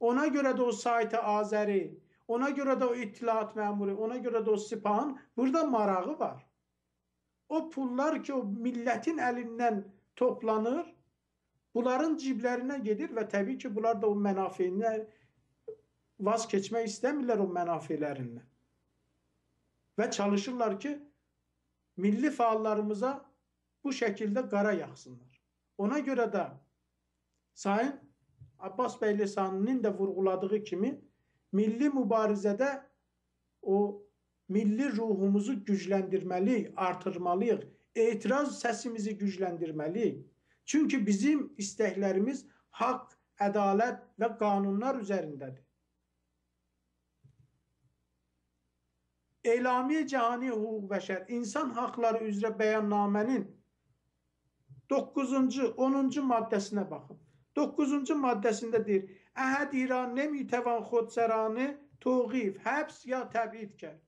Speaker 1: Ona görə də o saytı Azəri, ona görə də o ittilat məmuru, ona görə də o sipahın burada marağı var. O pullar ki, o millətin əlindən toplanır, bunların ciblərinə gedir və təbii ki, bunlar da o mənafeyinə vaz keçmək istəmirlər o mənafeylərindən. Və çalışırlar ki, milli fəallarımıza bu şəkildə qara yaxsınlar. Ona görə də Sayın Abbas bəy Lisaninin də vurğuladığı kimi milli mübarizədə o milli ruhumuzu gücləndirməliyik, artırmalıyıq. Etiraz səsimizi gücləndirməliyik. Çünki bizim istəklərimiz haqq, ədalət və qanunlar üzərindədir. Elamiyyə Cəhani Hüquq Bəşər İnsan Haqları üzrə bəyannamənin 9-cu, 10-cu maddəsinə baxın. 9-cu maddəsində deyir, əhəd İran nemitəvan xodseranı toğif, həbs ya təbid kərd.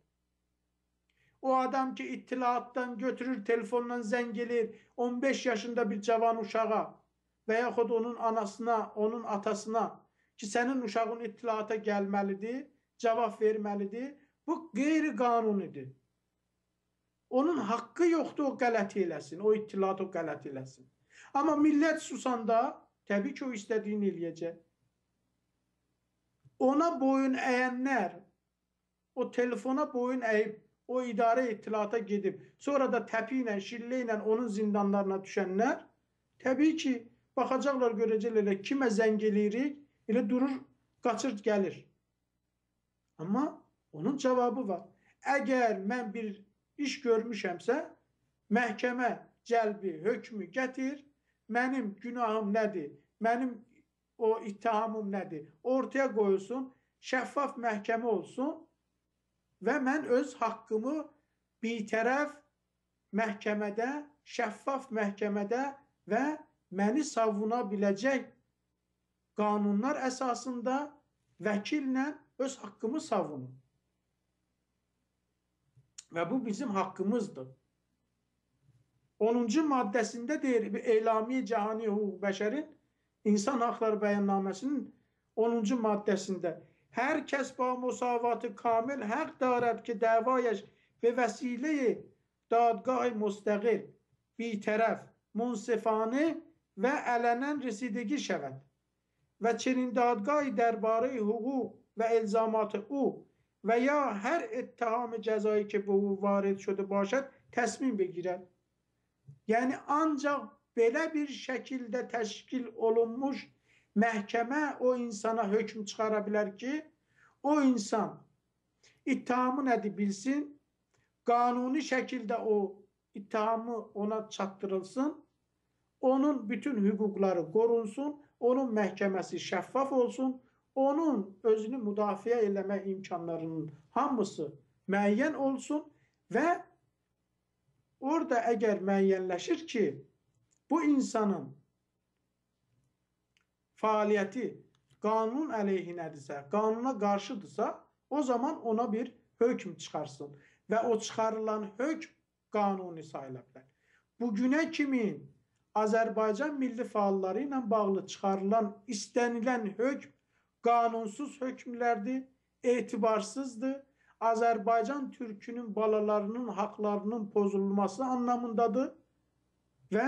Speaker 1: O adam ki ittilaatdan götürür, telefondan zəng edir, 15 yaşında bir cavan uşağa və yaxud onun anasına, onun atasına ki, sənin uşağın ittilaata gəlməlidir, cavab verməlidir. Bu qeyri-qanunidir. Onun haqqı yoxdur o qələti eləsin, o ittilaat o qələti eləsin. Amma millət susanda, təbii ki, o istədiyini eləyəcək. Ona boyun əyənlər, o telefona boyun əyib, o idarə ittilaata gedib, sonra da təpi ilə, şillə ilə onun zindanlarına düşənlər, təbii ki, baxacaqlar, görəcəklər, kimə zəng eləyirik, elə durur, qaçır, gəlir. Amma onun cavabı var. Əgər mən bir iş görmüşəmsə, məhkəmə cəlbi, hökmü gətir, mənim günahım nədir, mənim o ittihamım nədir, ortaya qoyulsun, şəffaf məhkəmə olsun və mən öz haqqımı bitərəf məhkəmədə, şəffaf məhkəmədə və məni savuna biləcək qanunlar əsasında vəkillə öz haqqımı savunum. Və bu bizim haqqımızdır. 10-cu maddəsində deyir, Elamiyyə Cəhani Hüquq Bəşərin İnsan Haqları Bəyannaməsinin 10-cu maddəsində hər kəs ba musavatı kamil haq darad ki, dəvayəş və vəsilə-i dadgah-ı müstəqil, bitərəf, munsifane və ələnən risidegi şəvəd və çinin dadgah-ı dərbare-i hüquq və elzamatı o və ya hər ittiham cəzayı ki, bu varid şudu başad, təsmin begirər. Yəni, ancaq belə bir şəkildə təşkil olunmuş məhkəmə o insana hökm çıxara bilər ki, o insan ittihamı nədir bilsin, qanuni şəkildə o ittihamı ona çatdırılsın, onun bütün hüquqları qorunsun, onun məhkəməsi şəffaf olsun, onun özünü müdafiə eləmə imkanlarının hamısı müəyyən olsun və orada əgər müəyyənləşir ki, bu insanın fəaliyyəti qanun əleyhinədirsə, qanuna qarşıdırsa, o zaman ona bir hökm çıxarsın və o çıxarılan hökm qanuni sayıla bilər. Bugünə kimin Azərbaycan milli fəalları ilə bağlı çıxarılan, istənilən hökm qanunsuz hökmlərdir, etibarsızdır, Azərbaycan türkünün balalarının haqlarının pozulması anlamındadır və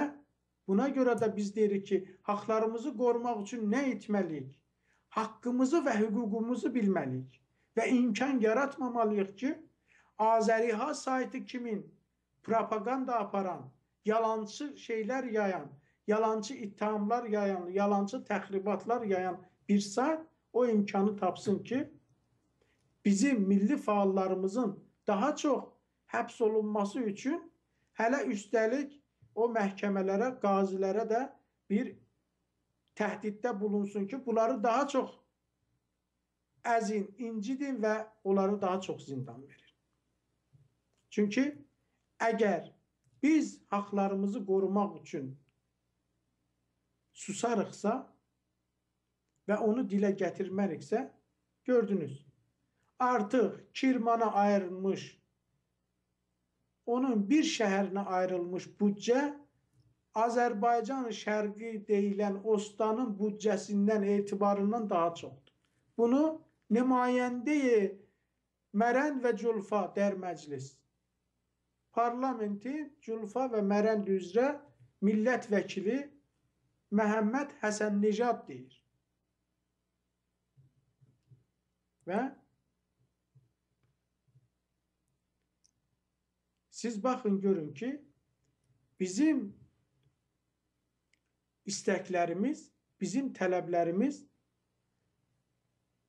Speaker 1: buna görə də biz deyirik ki, haqlarımızı qorumaq üçün nə etməliyik? Haqqımızı və hüququmuzu bilməliyik və imkan yaratmamalıyıq ki, Azəriha saytı kimin propaganda aparan, yalancı şeylər yayan, yalancı ittihamlar yayan, yalancı təxribatlar yayan bir sayt o imkanı tapsın ki, bizim milli fəallarımızın daha çox həbs olunması üçün hələ üstəlik o məhkəmələrə, qazilərə də bir təhdiddə bulunsun ki, bunları daha çox əzin, incidin və onları daha çox zindan verir. Çünki əgər biz haqlarımızı qorumaq üçün susarıqsa və onu dilə gətirməriksə, gördünüz, artıq Kirmana ayrılmış, onun bir şəhərinə ayrılmış büdcə Azərbaycan şərqi deyilən Ostanın büdcəsindən, etibarından daha çoxdur. Bunu nümayəndə-i Mərənd və Culfa dər məclis parlamenti Culfa və Mərənd üzrə millət vəkili Məhəmməd Həsən Necad deyir. Və siz baxın, görün ki, bizim isteklerimiz, bizim taleplerimiz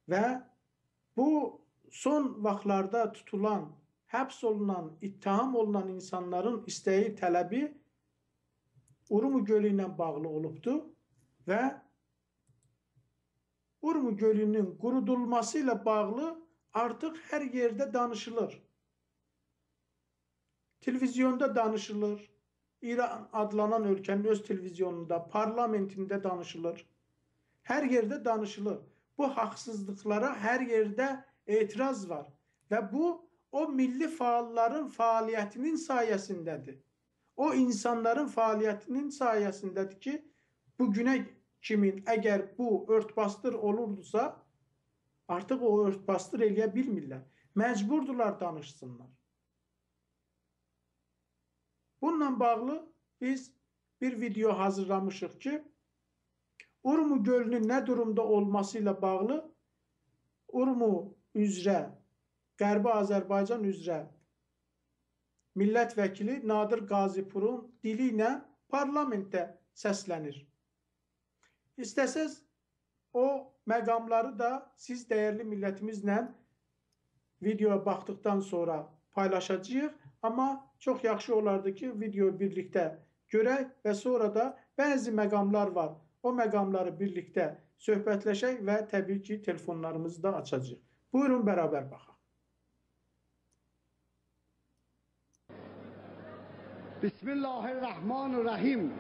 Speaker 1: ve bu son vaxtlarda tutulan, həbs olunan, ittiham olunan insanların isteği, tələbi Urmu Gölü ilə bağlı olubdur və Urmu Gölü'nün qurudulmasıyla bağlı artıq hər yerdə danışılır. Televizyonda danışılır. İran adlanan ölkənin öz televizyonunda, parlamentində danışılır. Hər yerdə danışılır. Bu haqsızlıqlara hər yerdə etiraz var. Və bu, o milli faalların fəaliyyətinin sayəsindədir. O insanların fəaliyyətinin sayəsindədir ki, bugünə kimin əgər bu örtbasdır olurdusa, artıq o örtbasdır eləyə bilmirlər. Məcburdurlar danışsınlar. Bununla bağlı biz bir video hazırlamışıq ki, Urmu Gölü'nün nə durumda olmasıyla bağlı Urmu üzrə, Qərbi Azərbaycan üzrə millət vəkili Nadir Qazipurun dili ilə parlamentdə səslənir. İstəsəz o məqamları da siz dəyərli millətimizlə videoya baxdıqdan sonra paylaşacağıq. Amma çox yaxşı olardı ki, video birlikdə görək və sonra da bəzi məqamlar var. O məqamları birlikdə söhbətləşək və təbii ki, telefonlarımızı da açacağıq. Buyurun, bərabər baxaq.
Speaker 4: Bismillahirrahmanirrahim.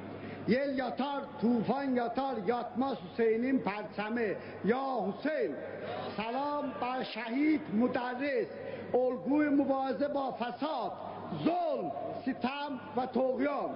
Speaker 4: Yel yatar, tufan yatar, yatmaz Hüseyin'in perçemi. Ya Hüseyin, salam bar şehit müderris, olguy mübarizه با فساد، ظلم، ستم و طغیان.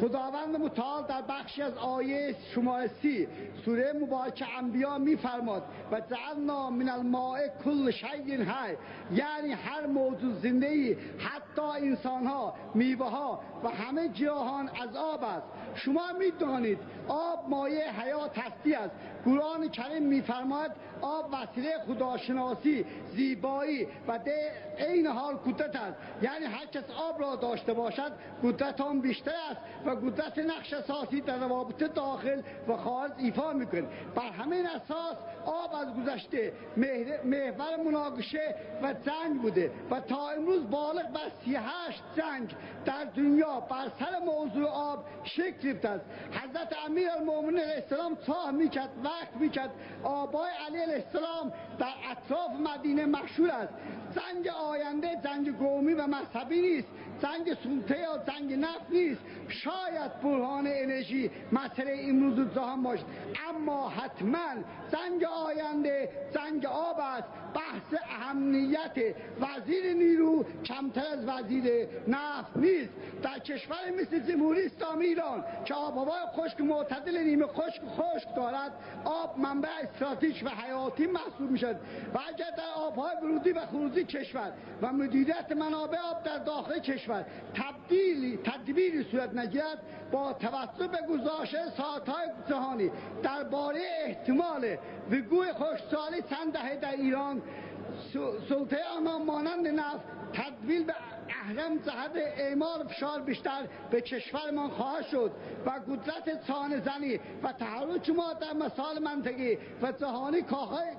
Speaker 4: خداوند متعال در بخشی از آیه شماره 30 سوره مبارکه انبیا میفرماد و جعلنا من الماء کل شیء حی، یعنی هر موجود زنده ای حتی انسان ها، میوه ها و همه گیاهان از آب است. شما میدانید آب مایه حیات هستی است. قرآن کریم میفرماید آب وسیله خداشناسی، زیبایی و در عین حال قدرت است. یعنی هر کس آب را داشته باشد قدرت آن بیشتر است و قدرت نقش اساسی در روابط داخل و خارج ایفا میکنه. بر همین اساس آب از گذشته محور مناقشه و جنگ بوده و تا امروز بالغ بر 38 جنگ در دنیا بر سر موضوع آب شکل گرفته است. حضرت امیرالمومنین علیه السلام چاه میکرد، وقت میکرد. آبای علی علیه السلام در اطراف مدینه مشهور است. جنگ آینده جنگ قومی و مذهبی نیست، جنگ سلطه یا جنگ نفت نیست. شاید برهان انرژی مسئله امروز جهان باشد، اما حتما جنگ آینده جنگ آب است. بحث اهمیت وزیر نیرو کمتر از وزیر نفت نیست. در کشور مثل جمهوری اسلامی ایران که آب هوای خشک معتدل نیمه خشک دارد، آب منبع استراتژیک و حیاتی محسوب میشد و اگر در آبهای ورودی و خروجی کشور و مدیریت منابع آب در داخل کشور تدبیری صورت نگیرد، با توسط به گزارش سازهای جهانی درباره احتمال وقوع خشکسالی چند دهه در ایران، سلطه آنها مانند نفت تبدیل به اهرم جهت اعمال فشار بیشتر به کشورمان خواهد شد و قدرت چانه زنی و تحرک ما در مسائل منطقی و جهانی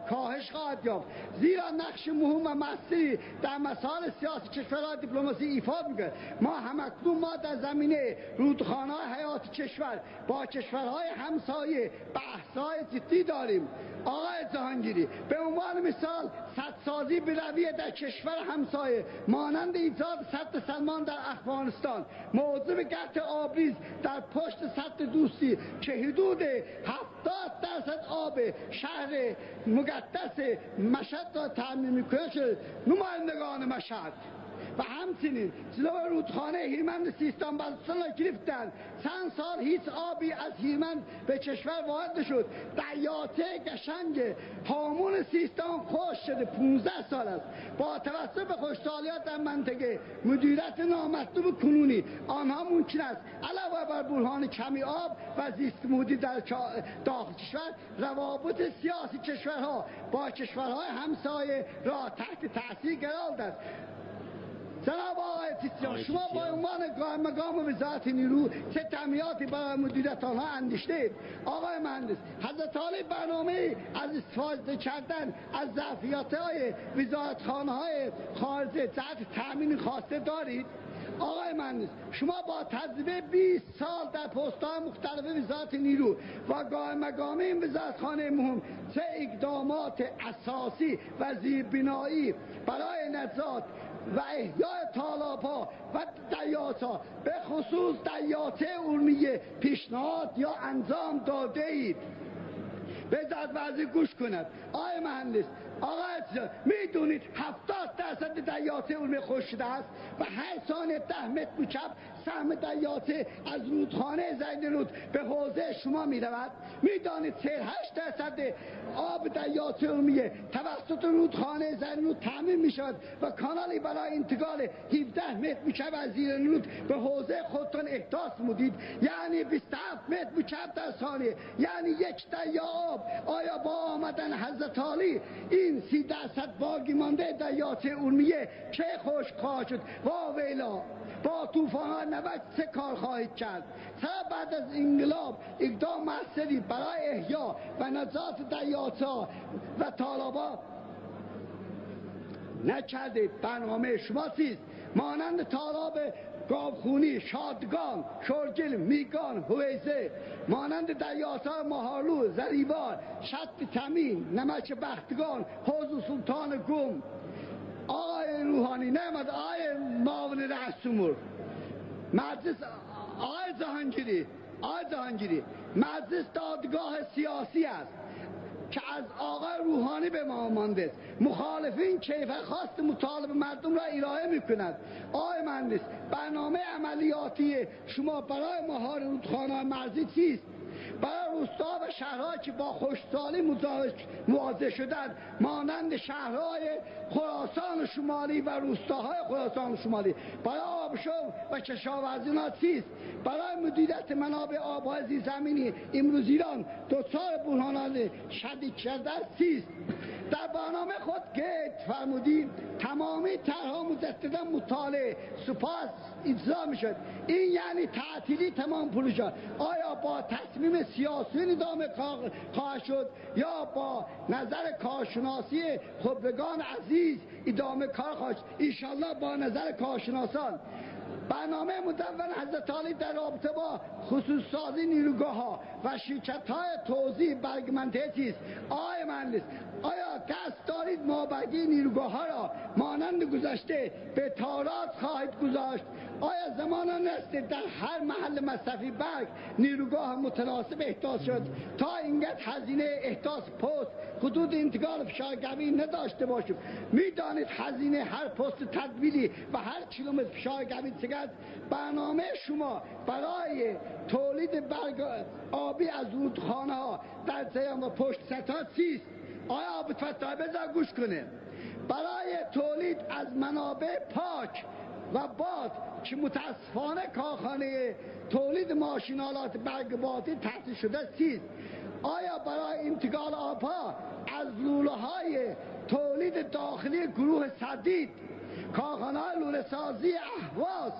Speaker 4: کاهش خواهد یافت، زیرا نقش مهم و مؤثری در مسائل سیاسی کشورهای دیپلماسی ایفا می‌کند. ما همکنون در زمینه رودخانه‌های حیاتی کشور با کشورهای همسایه بحث‌های جدی داریم. آقای جهانگیری، به عنوان مثال سدسازی به رویه در کشور همسایه مانند ایجاد سد سلمان در افغانستان، موضوع قطع آبریز در پشت سد دوستی که حدود 70% آب شهر مقدس مشهد را تامین می‌کند شد. نمایندگان مشهد و همچنین جلوی رودخانه هیرمند سیستان بلوچستان را گرفتند. چند سال هیچ آبی از هیرمند به کشور وارد نشد. دریاچه قشنگ هامون سیستان خشک شده 15 سال است. با توسط به خشکسالی‌ها در منطقه مدیریت نامطلوب کنونی آنها ممکن است علاوه بر برهان کمی آب و زیست محیطی در داخل کشور، روابط سیاسی کشورها با کشورهای همسایه را تحت تاثیر قرار دهد. جناب آقای تیتیان، شما با عنوان قائم مقام وزارت نیرو چه تامیناتی برای مدیریت آنها اندیشیدید؟ آقای مهندس، حضرت عالی برنامه از استفاده کردن از ظرفیت‌های وزارتخانه‌های خارجه جهت تامین خواسته دارید؟ آقای مهندس، شما با تجربه 20 سال در پست‌های مختلف وزارت نیرو و قائم مقام این وزارتخانه مهم چه اقدامات اساسی و زیربنایی برای نجات و احیای تالاب‌ها و دریاچه‌ها به خصوص دریاچه ارومیه پیشنهاد یا انجام داده اید؟ بذات بعضی گوش کند. آقای مهندس، آقای میدونید 70% دریاچه ارومیه خشک شده است و هر ثانیه 10 متر مکعب سهم دریاچه از رودخانه زیدرود به حوزه شما می رود. میدانید 48% آب دریاچه ارومیه توسط رودخانه زیدرود تامین می شود و کانالی برای انتقال 17 متر مکعب از زیر رود به حوزه خودتان احداث نمودید، یعنی 27 متر مکعب در ثانیه، یعنی یک دریا آب. آیا با آمدن حضرت عالی این 30% باقی مانده دریاچه ارومیه چه خشک خواهد شد؟ واویلا با طوفان‌های 90 چه کار خواهید کرد؟ چرا بعد از انقلاب اقدام موثری برای احیا و نجات دریاچه‌ها و تالاب‌ها نکردید؟ برنامه شما چیست؟ مانند تالاب گاوخونی، شادگان، شورگل، میگان، هویزه، مانند دریاچه‌های ماهالو، زریبار، شط تمین، نمک بختگان، حوض سلطان گم. آقای روحانی نعمت، آقای معاون رئیس جمهور مجلس، آقای جهانگیری مجلس دادگاه سیاسی است که از آقای روحانی به ما مانده است. مخالفین کیف خواست مطالبه مردم را ارائه می‌کند. آقای مهندس، برنامه عملیاتی شما برای مهار رودخانه‌های مرزی چیست؟ برای روستاها و شهرهایی که با خشکسالی مواجه شدند مانند شهرهای خراسان شمالی و روستاهای خراسان شمالی، برای آبشو و کشاورزی چیست؟ برای مدیریت منابع آبهای زیرزمینی امروز ایران دچار بحرانات شدید شده چیست؟ در برنامه خود که فرمودیم تمامی طرح‌ها مجددا مطالعه سپاس اجرا میشد. این یعنی تعطیلی تمام پروژه. آیا با تصمیم سیاسی ادامه خواهد شد یا با نظر کارشناسی خبرگان عزیز ادامه کار خواهد شد؟ انشالله با نظر کارشناسان. برنامه مدون حضرت عالی در رابطه با خصوص سازی نیروگاه‌ها و شرکت‌های توزیع برگمنده چیست؟ آقای مهندس، آیا قصد دارید مابرگی نیروگاه‌ها را مانند گذشته به تارات خواهید گذاشت؟ آیا زمان آن است در هر محل مصرفی برق نیروگاه متناسب احداث شد تا اینقدر هزینه احداث پست حدود انتقال فشارگیری نداشته باشیم؟ میدانید هزینه هر پست تدویری و هر کیلومتر فشارگیری چقدر؟ برنامه شما برای تولید برق آبی از رودخانه‌ها در جریان و پشت سدها چیست؟ آیا عابدفتاح بذار گوش کنه. برای تولید از منابع پاک و باد که متاسفانه کارخانه تولید ماشینالات برق‌بادی تعطیل شده چیست؟ آیا برای انتقال آبها از لوله‌های تولید داخلی گروه سدید کارخانه‌های لوله‌سازی اهواز،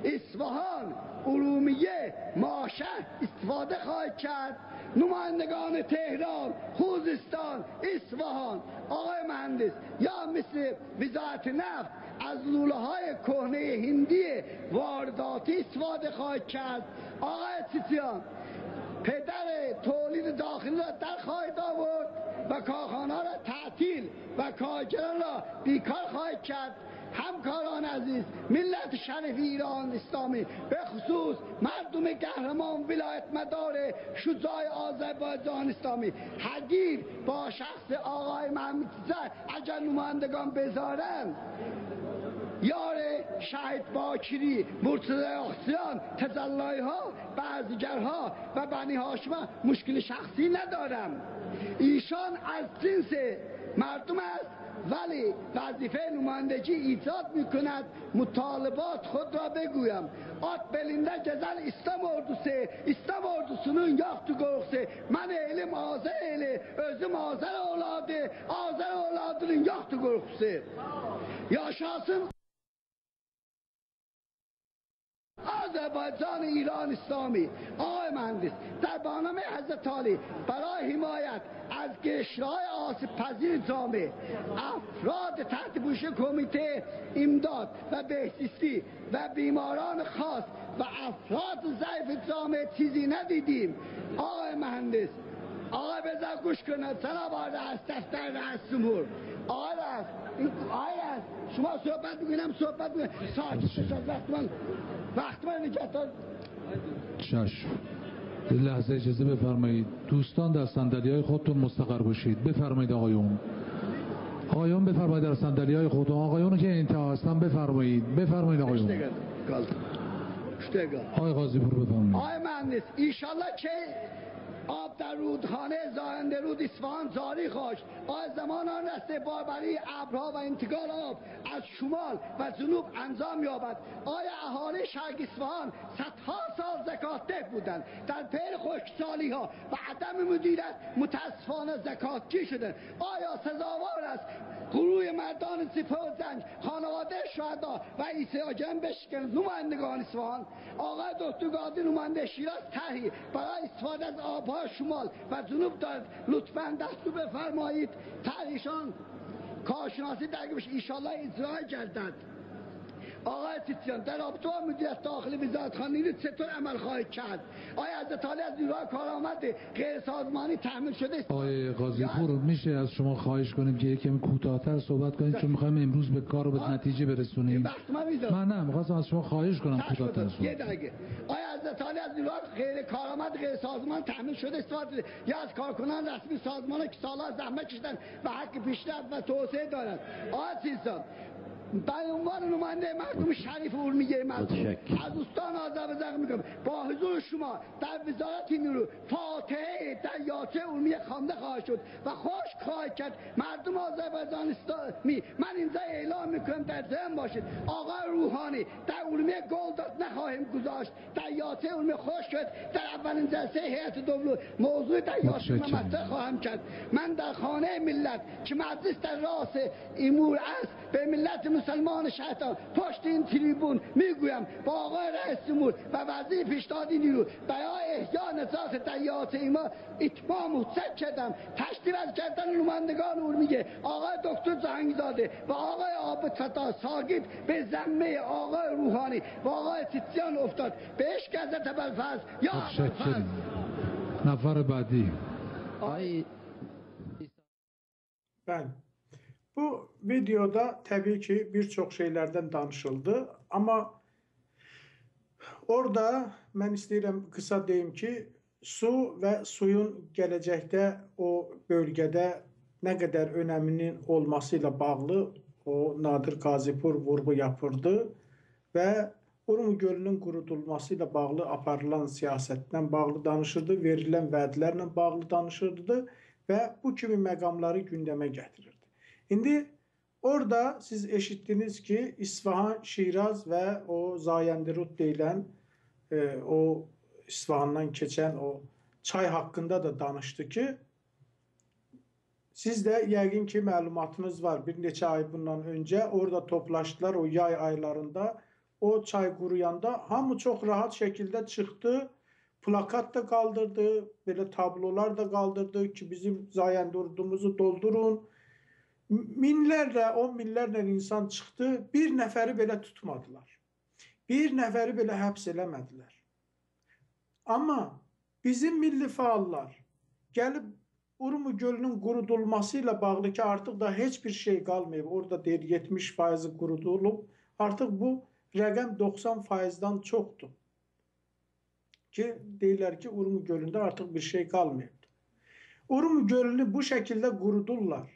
Speaker 4: اصفهان، ارومیه، ماشه استفاده خواهد کرد؟ نمایندگان تهران، خوزستان، اصفهان، آقای مهندس، یا مثل وزارت نفت از لوله‌های کهنه هندی وارداتی استفاده خواهد کرد؟ آقای تیتیان، پدر تولید داخلی را در خواهد آورد و کارخانه را تعطیل و کارگران را بیکار خواهد کرد؟ همکاران عزیز، ملت شریف ایران اسلامی، به خصوص مردم قهرمان ولایت مدار شجاع آذربایجان اسلامی، هرگیر با شخص آقای محمد رضا اگر نمایندگان بذارن یار شهید باکری، مرتضی آخسیان، تجلای ها، بعضیگرها و بنی هاشم مشکل شخصی ندارم. ایشان از جنس مردم است ولی وظیفه نمایندگی ایجاد میکند مطالبات خود را بگویم. At belinde gezen İslam ordusunun yoktu korkusu. Ben elim Azeri, özüm Azer oğladı, Azer oğladının yoktu korkusu. Yaşasın آذربایجان ایران اسلامی آقای مهندس در برنامه حضرت عالی برای حمایت از قشرهای آسیب پذیر جامعه افراد تحت پوشش کمیته امداد و بهزیستی و بیماران خاص و افراد ضعیف جامعه چیزی ندیدیم. آقای مهندس آقای بذار گوش کنید سلام از دفتر رئیس جمهور آقای شما صحبت میکنم صحبت میکنم ساکت وقت من نگهدار.
Speaker 5: چشم یه لحظه اجازه بفرمایید دوستان در صندلی‌های خودتون مستقر باشید. بفرمایید آقایون بفرمایید در صندلی‌های خودتون. آقایونو که انتها هستن بفرمایید آقایون. آقای قاضی پور بفرمایید.
Speaker 4: آقای مهندس ایشالله که آب در رودخانه زاینده رود اصفهان جاری خواهد. آیا زمان آن رسته باربری ابرها و انتقال آب از شمال و جنوب انجام یابد؟ آیا اهالی شهر اصفهان صدها سال زکات‌ده بودند در پی خشکسالی ها و عدم مدیریت متاسفانه زکاتگیر شدند؟ آیا سزاوار است گروه مردان سپاه جنگ خانواده شهدا و ایستگاه بشکن نمایندگان اصفهان؟ آقای دکتر قاضی نماینده شیراز طرحی برای استفاده از آبهای شمال و جنوب دارد. لطفاً دستور بفرمایید طرحشان کارشناسی درگیر بشه ایشالله اجرا گردد. آقای تیتیان در رابطه با مدیریت داخلی وزارتخانه چطور عمل خواهید کرد؟ آیا حضرت عالی از نیروهای کارآمد غیر سازمانی تحمیل شده است؟
Speaker 5: آقای قاضی پور میشه از شما خواهش کنیم که یکم کوتاه‌تر صحبت کنید چون می‌خوایم امروز به کار و به نتیجه برسونیم. من نه می‌خواستم از شما خواهش کنم کوتاه‌تر صحبت.
Speaker 4: یه دقیقه. آیا حضرت عالی از نیروهای غیر کارآمد غیر سازمان تحمیل شده است یا از کارکنان رسمی سازمان که سال‌ها زحمت کشیدن و حق پیشرفت و توسعه دارند؟ آقای تیتیان به عنوان نماینده مردم شریف اورمیه مردم از دوستان آذربایجان میگم با حضور شما در وزارت نیرو فاتحه دریاچه اورمیه خوانده خواهد شد و خشک خواهد کرد مردم آذربایجان اسلامی. من اینجا اعلام میکنم در ذهن باشید آقای روحانی در اورمیه گل داد نخواهیم گذاشت. دریاچه اورمیه خشک شد. در اولین جلسه هیئت دولت موضوع دریاچه مطرح خواهم کرد. من در خانه ملت که مجلس در راس امور است به ملت مسلمان شهرتان پشت این تریبون میگویم با آقای رئیس جمهور و وزیر پیشنهادی نیرو برای احیای نجات دریاچه ما اتمام مصدق کردم. تشریف از کردن نمایندگان اورمیه آقای دکتر جهانگیرزاده و آقای عابد فتا ساگید به ذمه آقای روحانی و آقای تیتیان افتاد. به عشق حضرت ابوالفضل یا ابوالفضل.
Speaker 5: نفر بعدی.
Speaker 1: بله. Bu videoda təbii ki bir çox şeylərdən danışıldı, amma orada mən istəyirəm qısa deyim ki, su və suyun gələcəkdə o bölgədə nə qədər önəminin olması ilə bağlı o Nadir Qazipur vurğu yapırdı və Urmu gölünün qurudulması ilə bağlı aparılan siyasətlə bağlı danışırdı, verilən vədlərlə bağlı danışırdı və bu kimi məqamları gündəmə gətirirdi. İndi orada siz eşitdiniz ki İsfahan, Şiraz və o Zayenderud deyilən o İsfahandan keçən o çay haqqında da danışdı ki siz də yəqin ki məlumatınız var. Bir neçə ay bundan öncə orada toplaşdılar o yay aylarında o çay quruyanda hamı çox rahat şəkildə çıxdı. Plakat da qaldırdı, belə tablolar da qaldırdı ki bizim Zayenderudumuzu doldurun. Minlərlə, on minlərlə insan çıxdı, bir nəfəri belə tutmadılar. Bir nəfəri belə həbs eləmədilər. Amma bizim milli fəallar gəlib Urmu gölünün qurudulması ilə bağlı ki artıq da heç bir şey qalmayıb. Orada deyir 70% qurudulub. Artıq bu rəqəm 90%-dan çoxdur. Ki deyirlər ki Urmu gölündə artıq bir şey qalmayıb. Urmu gölünü bu şəkildə qurudurlar.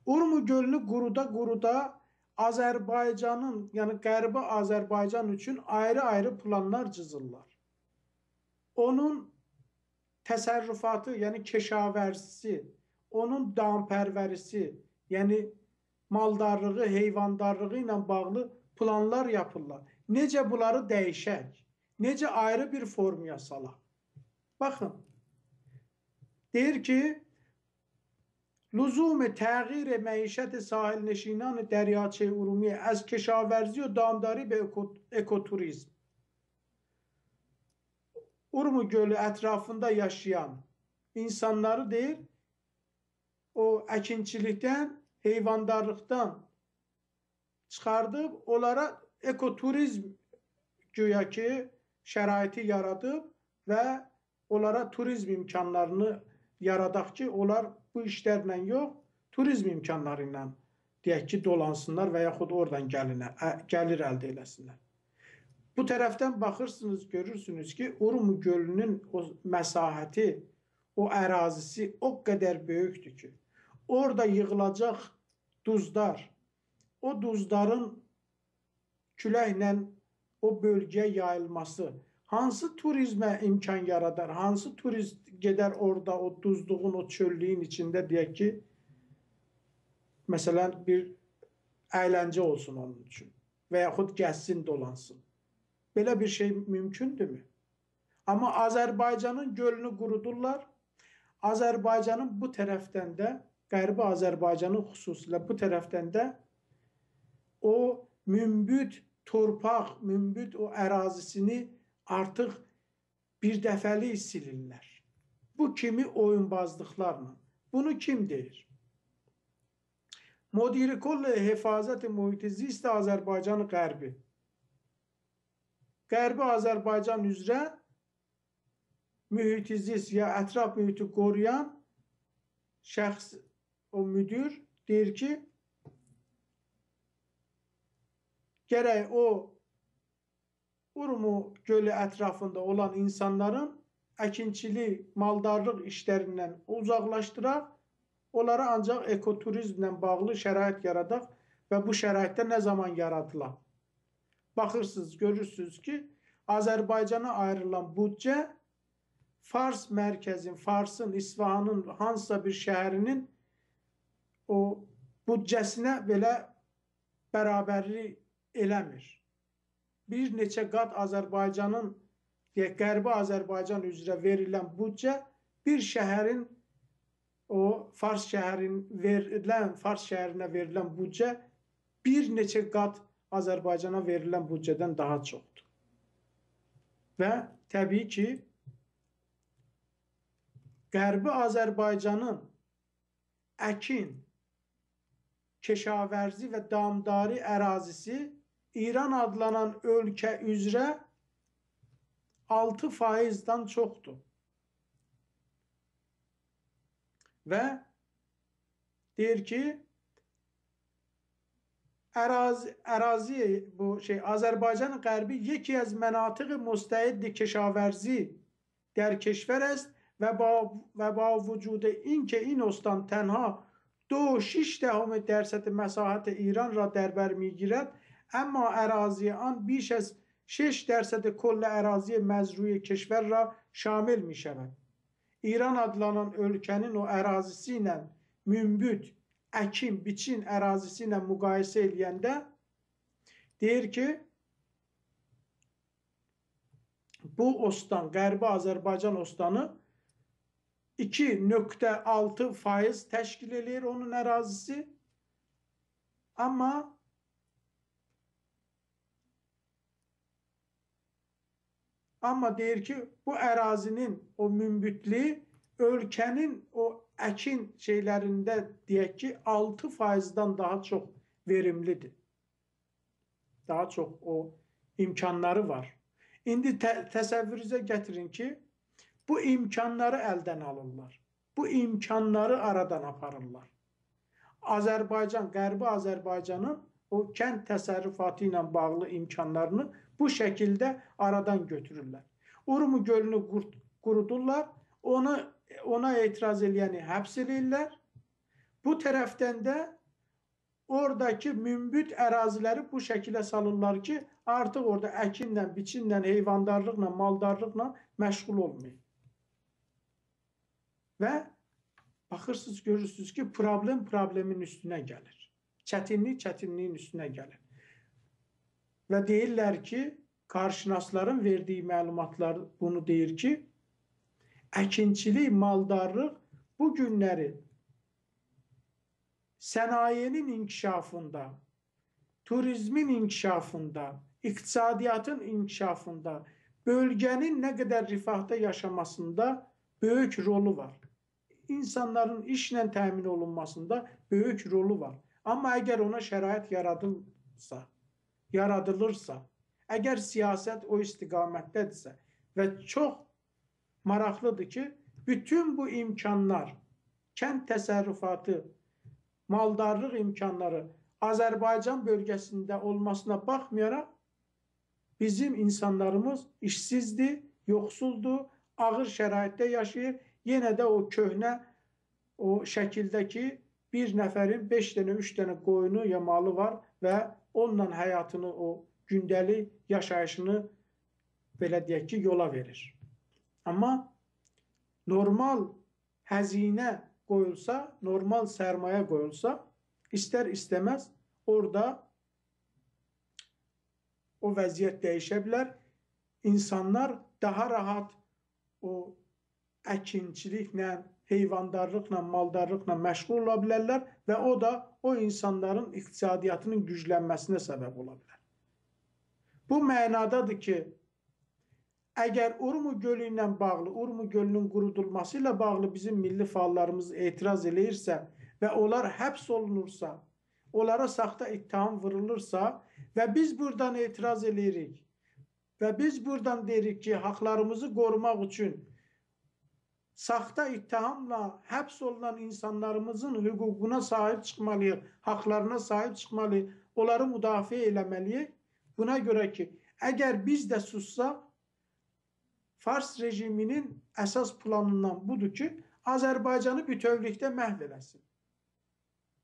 Speaker 1: Urmu gölünü quruda Azərbaycanın, yəni Qərbi Azərbaycan üçün ayrı-ayrı planlar cızırlar. Onun təsərrüfatı, yəni keşavərzisi, onun dampervərisi, yəni maldarlığı, heyvandarlığı ilə bağlı planlar yapırlar. Necə bunları dəyişək? Necə ayrı bir formaya salaq? Baxın, deyir ki, لزوم تغییر معیشت ساحل نشینان دریاچه ارومیه از کشاورزی و دامداری به اکوتوریسم Urmu gölü ətrafında yaşayan insanları deyir, o əkinçilikdən, heyvandarlıqdan çıxardıb, onlara ekoturizm güya ki şəraiti yaradıb və onlara turizm imkanlarını yaradaq ki, onlar bu işlərlə yox, turizm imkanları ilə deyək ki, dolansınlar və yaxud oradan gəlir əldə eləsinlər. Bu tərəfdən baxırsınız, görürsünüz ki, Urmu gölünün o məsahəti, o ərazisi o qədər böyükdür ki, orada yığılacaq duzlar, o duzların küləklə o bölgəyə yayılması, hansı turizmə imkan yaradar, hansı turist gedər orada o duzluğun, o çöllüyün içində deyək ki, məsələn, bir əyləncə olsun onun üçün və yaxud gəzsin, dolansın. Belə bir şey mümkündürmü? Amma Azərbaycanın gölünü qurudurlar. Azərbaycanın bu tərəfdən də, Qərbi Azərbaycanın xüsusilə bu tərəfdən də o münbüt torpaq, münbüt o ərazisini artıq bir dəfəlik silirlər. Bu kimi oyunbazlıqlarla. Bunu kim deyir? Müdiri Kull Hifazət-i Mühit Zist Azərbaycan Qərbi. Qərbi Azərbaycan üzrə mühit zist ya ətraf mühiti qoruyan şəxs, o müdür deyir ki, gərək o Urmu gölü ətrafında olan insanların əkinçilik, maldarlıq işlərindən uzaqlaşdıraq, onlara ancaq ekoturizmlə bağlı şərait yaradaq və bu şəraitdə nə zaman yaradılaq? Baxırsınız, görürsünüz ki, Azərbaycana ayrılan büdcə Fars mərkəzin, Farsın, İsfahanın hansısa bir şəhərinin o büdcəsinə belə bərabərlik eləmir. Bir neçə qat Azərbaycanın, Qərbi Azərbaycan üzrə verilən büdcə bir şəhərin, o Fars şəhərinə verilən büdcə bir neçə qat Azərbaycana verilən büdcədən daha çoxdur. Və təbii ki, Qərbi Azərbaycanın əkin, keşavərzi və damdari ərazisi İran adlanan ölkə üzrə 6%-dan çoxdur. Və deyir ki, Azərbaycan Qərbi yeki az mənatiq müstəid keşavərzi در کشور است و با وجود اینکه این استان تنها 2.6% مساحت ایران را در بر میگیرد، اما اراضی آن بیش از 6% کل اراضی مزروع کشور را şamil می şəvəd. İran adlanan ölkənin o ərazisi ilə münbüt, əkin, biçin ərazisi ilə müqayisə eləyəndə deyir ki, bu ostan, Qərbi Azərbaycan ostanı 2.6% təşkil edir onun ərazisi. Amma deyir ki, bu ərazinin o münbütlüyü ölkənin o əkin şeylərində deyək ki, 6%-dan daha çox verimlidir. Daha çox o imkanları var. İndi təsəvvürünüzə gətirin ki, bu imkanları əldən alırlar. Bu imkanları aradan aparırlar. Azərbaycan, Qərbi Azərbaycanın o kənd təsərrüfatı ilə bağlı imkanlarını bu şəkildə aradan götürürlər. Urmu gölünü qurudurlar, ona etiraz eləyəni həbs edirlər. Bu tərəfdən də oradakı münbüt əraziləri bu şəkilə salırlar ki, artıq orada əkinlə, biçinlə, heyvandarlıqla, maldarlıqla məşğul olmayın. Və baxırsınız, görürsünüz ki, problemin üstünə gəlir. Çətinliyin üstünə gəlir. Və deyirlər ki, qarşınasların verdiyi məlumatlar bunu deyir ki, əkinçilik, maldarlıq bu günləri sənayenin inkişafında, turizmin inkişafında, iqtisadiyyatın inkişafında bölgenin ne kadar rifahda yaşamasında büyük rolü var. İnsanların işlə təmin olunmasında büyük rolü var. Ama eğer ona şərait yaradılırsa, eğer siyaset o istiqamətdədirsə və çox maraqlıdır ki, bütün bu imkanlar, kənd təsərrüfatı, maldarlıq imkanları Azərbaycan bölgesinde olmasına baxmayaraq, bizim insanlarımız işsizdir, yoxsuldur, ağır şəraitdə yaşayır. Yenə də o köhnə, o şəkildəki bir nəfərin 5 dənə, 3 dənə qoyunu ya malı var və onunla həyatını, o gündəlik yaşayışını belə deyək ki, yola verir. Amma normal həzinə qoyulsa, normal sərmayə qoyulsa, istər istəməz orada o vəziyyət dəyişə bilər. İnsanlar daha rahat o əkinçiliklə, heyvandarlıqla, maldarlıqla məşğul ola bilərlər və o da o insanların iqtisadiyyatının güclənməsinə səbəb ola bilər. Bu mənadadır ki, əgər Urmu gölü ilə bağlı, Urmu gölünün qurudulması ilə bağlı bizim milli fəallarımız etiraz eləyirsə və onlar həbs olunursa, onlara saxta ittiham vurulursa və biz buradan etiraz eləyirik və biz buradan deyirik ki, haqlarımızı qorumaq üçün saxta ittihamla həbs olunan insanlarımızın hüququna sahib çıxmalıyıq, haqlarına sahib çıxmalıyıq, onları müdafiə eləməliyik. Buna görə ki, əgər biz də sussaq, Fars rejiminin əsas planından budur ki, Azərbaycanı bütövlükdə məhv eləsin.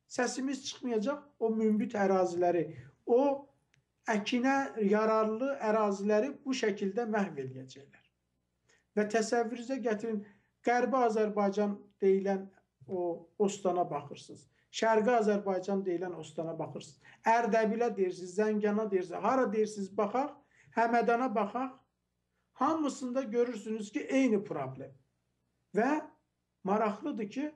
Speaker 1: Səsimiz çıxmayacaq, o münbit əraziləri, o əkinə yararlı əraziləri bu şəkildə məhv eləyəcəklər. Və təsəvvürünüzə gətirin, Qərbi Azərbaycan deyilən o ostana baxırsınız. Şərqi Azərbaycan deyilən ostana baxırsınız. Ərdəbilə deyirsiniz, Zəngana deyirsiniz, hara deyirsiniz baxaq, Həmədana baxaq. Hamısında görürsünüz ki, eyni problem. Və maraqlıdır ki,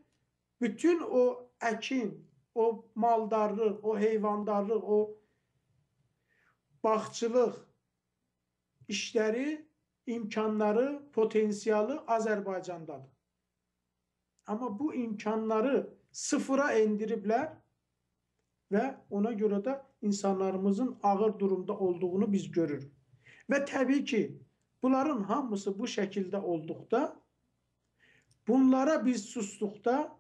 Speaker 1: bütün o əkin, o maldarlıq, o heyvandarlıq, o bağçılıq işləri, imkanları, potansiyalı Azərbaycandadır. Amma bu imkanları sıfıra endiriblər və ona görə də insanlarımızın ağır durumda olduğunu biz görürük. Və təbii ki, bunların hamısı bu şəkildə olduqda, bunlara biz sustuqda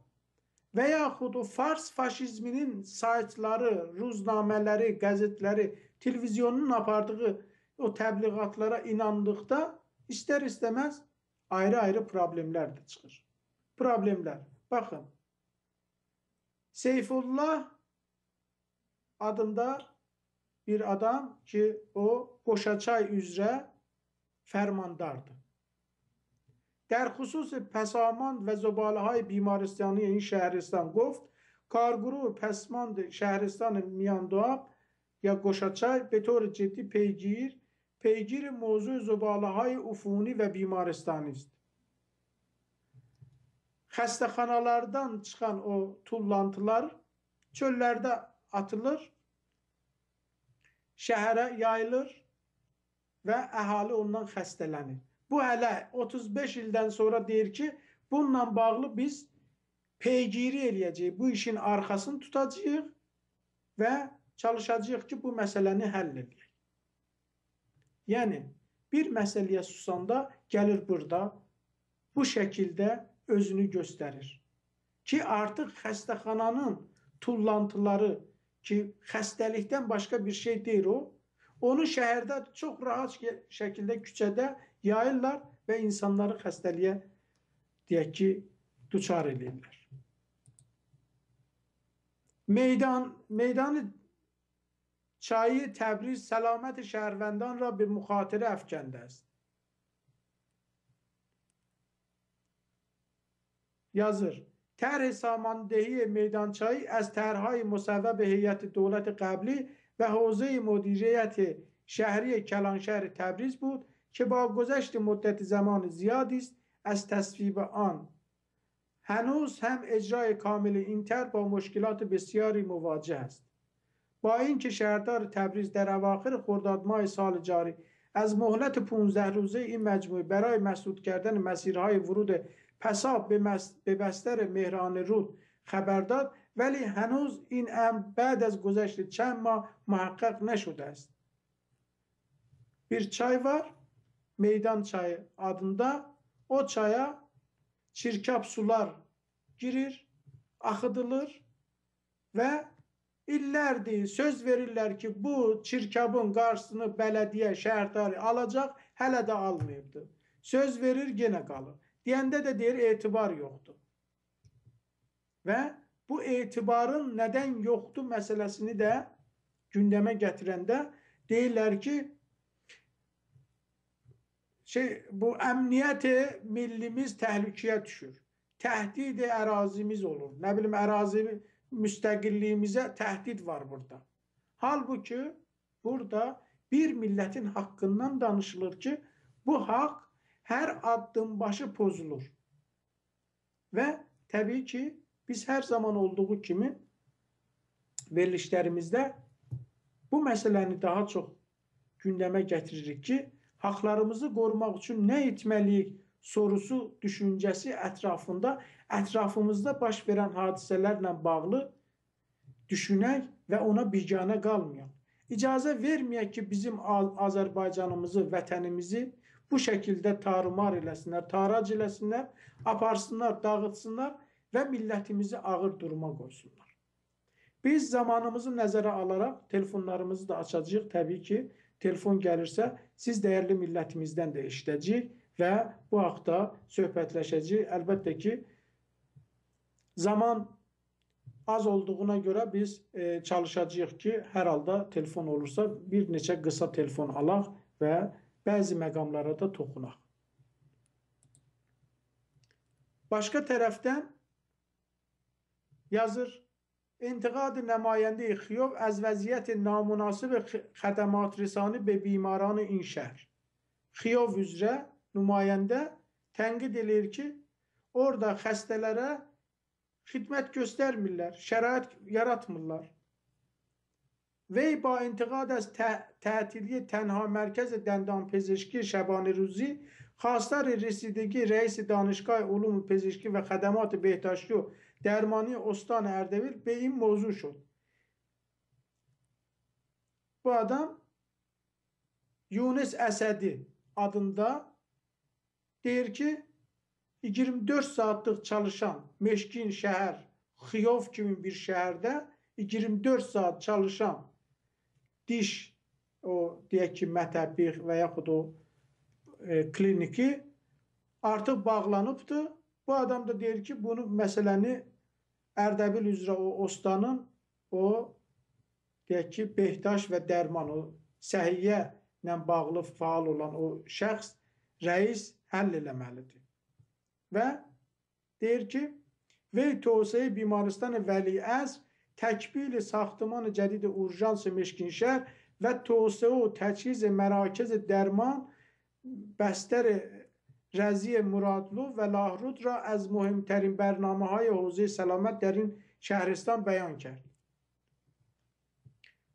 Speaker 1: və yaxud o Fars faşizminin saytları, ruznamələri, qəzetləri, televizyonun apardığı o təbliğatlara inandıqda istər istəməz ayrı-ayrı problemlər də çıxır. Problemlər. Baxın, Seyfullah adında bir adam ki, o Qoşaçay üzrə fərmandardır. Dərxüsusi Pəsaman və Zobaləhay Bimaristani این شهرستان گفت کارگروه پسماند شهرستان میاندواب یا قشاچای به طور جدی پیگیر موضوع زباله‌های عفونی و بیمارستانی است. Xəstəxanalardan çıxan o tullantılar çöllərdə atılır, şəhərə yayılır və əhali ondan xəstələnir. Bu hələ 35 ildən sonra deyir ki, bununla bağlı biz peygiri eləyəcəyik, bu işin arxasını tutacağıq və çalışacağıq ki, bu məsələni həll edək. Yəni, bir məsələyə susanda gəlir burada bu şəkildə özünü göstərir. Ki, artıq xəstəxananın tullantıları ki, xəstəlikdən başqa bir şey deyir o, onu şəhərdə çox rahat şəkildə küçədə yayırlar və insanları xəstəliyə deyək ki, duçar edirlər. Meydan çayı Təbriz سلامت شهروندان را به مخاطره افکنده است. yazır. طرح ساماندهی میدانچایی از طرح‌های مصوب هیئت دولت قبلی و حوزه مدیریت شهری کلانشهر تبریز بود که با گذشت مدت زمان زیادی است از تصویب آن هنوز هم اجرای کامل این طرح با مشکلات بسیاری مواجه است. با اینکه شهردار تبریز در اواخر خرداد ماه سال جاری از مهلت 15 روزه این مجموعه برای مسدود کردن مسیرهای ورود پساب به بستر مهران رود خبر داد، ولی هنوز این امر بعد از گذشت چند ماه محقق نشده است. Bir çay var, meydan çayı adında. O çaya çirkap sular girir, akıtılır ve illerdir söz verirler ki bu çirkabın karşısını belediye, şəhərdarı alacak, hələ də almayıbdı. Söz verir, gene kalır. Diyende de deyir, etibar yoktu. Ve bu etibarın neden yoktu meselesini de gündeme getirende deyirlər ki, bu emniyeti millimiz tehlikeye düşür. Tehdidi ərazimiz olur. Ne bileyim, ərazi müstəqilliyimizə tehdit var burada. Halbuki burada bir milletin hakkından danışılır ki bu hak her adım başı pozulur. Ve tabii ki biz her zaman olduğu kimi verilişlerimizde bu meseleni daha çok gündeme getiririk ki haklarımızı korumak için ne etmeliyik sorusu, düşüncesi etrafımızda baş veren hadiselerle bağlı düşünək ve ona bigane kalmayaq. İcazə verməyək ki bizim Azərbaycanımızı, vətənimizi bu şekilde tarumar eləsinlər, tarac eləsinlər, aparsınlar, dağıtsınlar ve milletimizi ağır duruma koysunlar. Biz zamanımızı nəzərə alaraq telefonlarımızı da açacağıq. Təbii ki, telefon gəlirsə siz dəyərli millətimizdən də eşidəcəyik və bu haqda söhbətləşəcəyik. Əlbəttə ki, zaman az olduğuna göre biz çalışacağıq ki, hər halda telefon olursa bir neçə qısa telefon alaq və bəzi məqamlara da toxunaq. Başqa tərəfdən yazır, انتقاد نماینده خیوف از وضعیت نامناسب خدمات رسانی به بیماران این şəhər. Xiyov üzrə nümayəndə tənqid edir ki, orada xəstələrə xidmət göstərmirlər, şərait yaratmırlar. Vey ba intiqad az tətiliye tənha mərkəz dəndam pezişki şəbani ruzi xastار رسیدگی رئیس دانشگاه علوم پزشکی و خدمات بهداشتی و درمانی استان اردبیل به این موضوع شد. Bu adam Yunus Əsədi adında deyir ki 24 saatlik çalışan meşkin şəhər Xiyov kimi bir şəhərdə 24 saat çalışan diş, o deyək ki mətəbbiq və yaxud o kliniki artıq bağlanıbdır. Bu adam da deyir ki bunu məsələni Ərdəbil üzrə o ostanın o deyək ki behdaş və dərman, o səhiyyə ilə bağlı faal olan o şəxs, rəis həll eləməlidir. Və deyir ki ve توسعه بیمارستان ولیعصر تکمیل ساختمان جدید اورژانس مشکینشهر و توسعه و تجهیز مراکز درمان بستر رضی مرادلو و لاهرود را از مهمترین برنامه‌های حوزه سلامت در این شهرستان بیان کرد.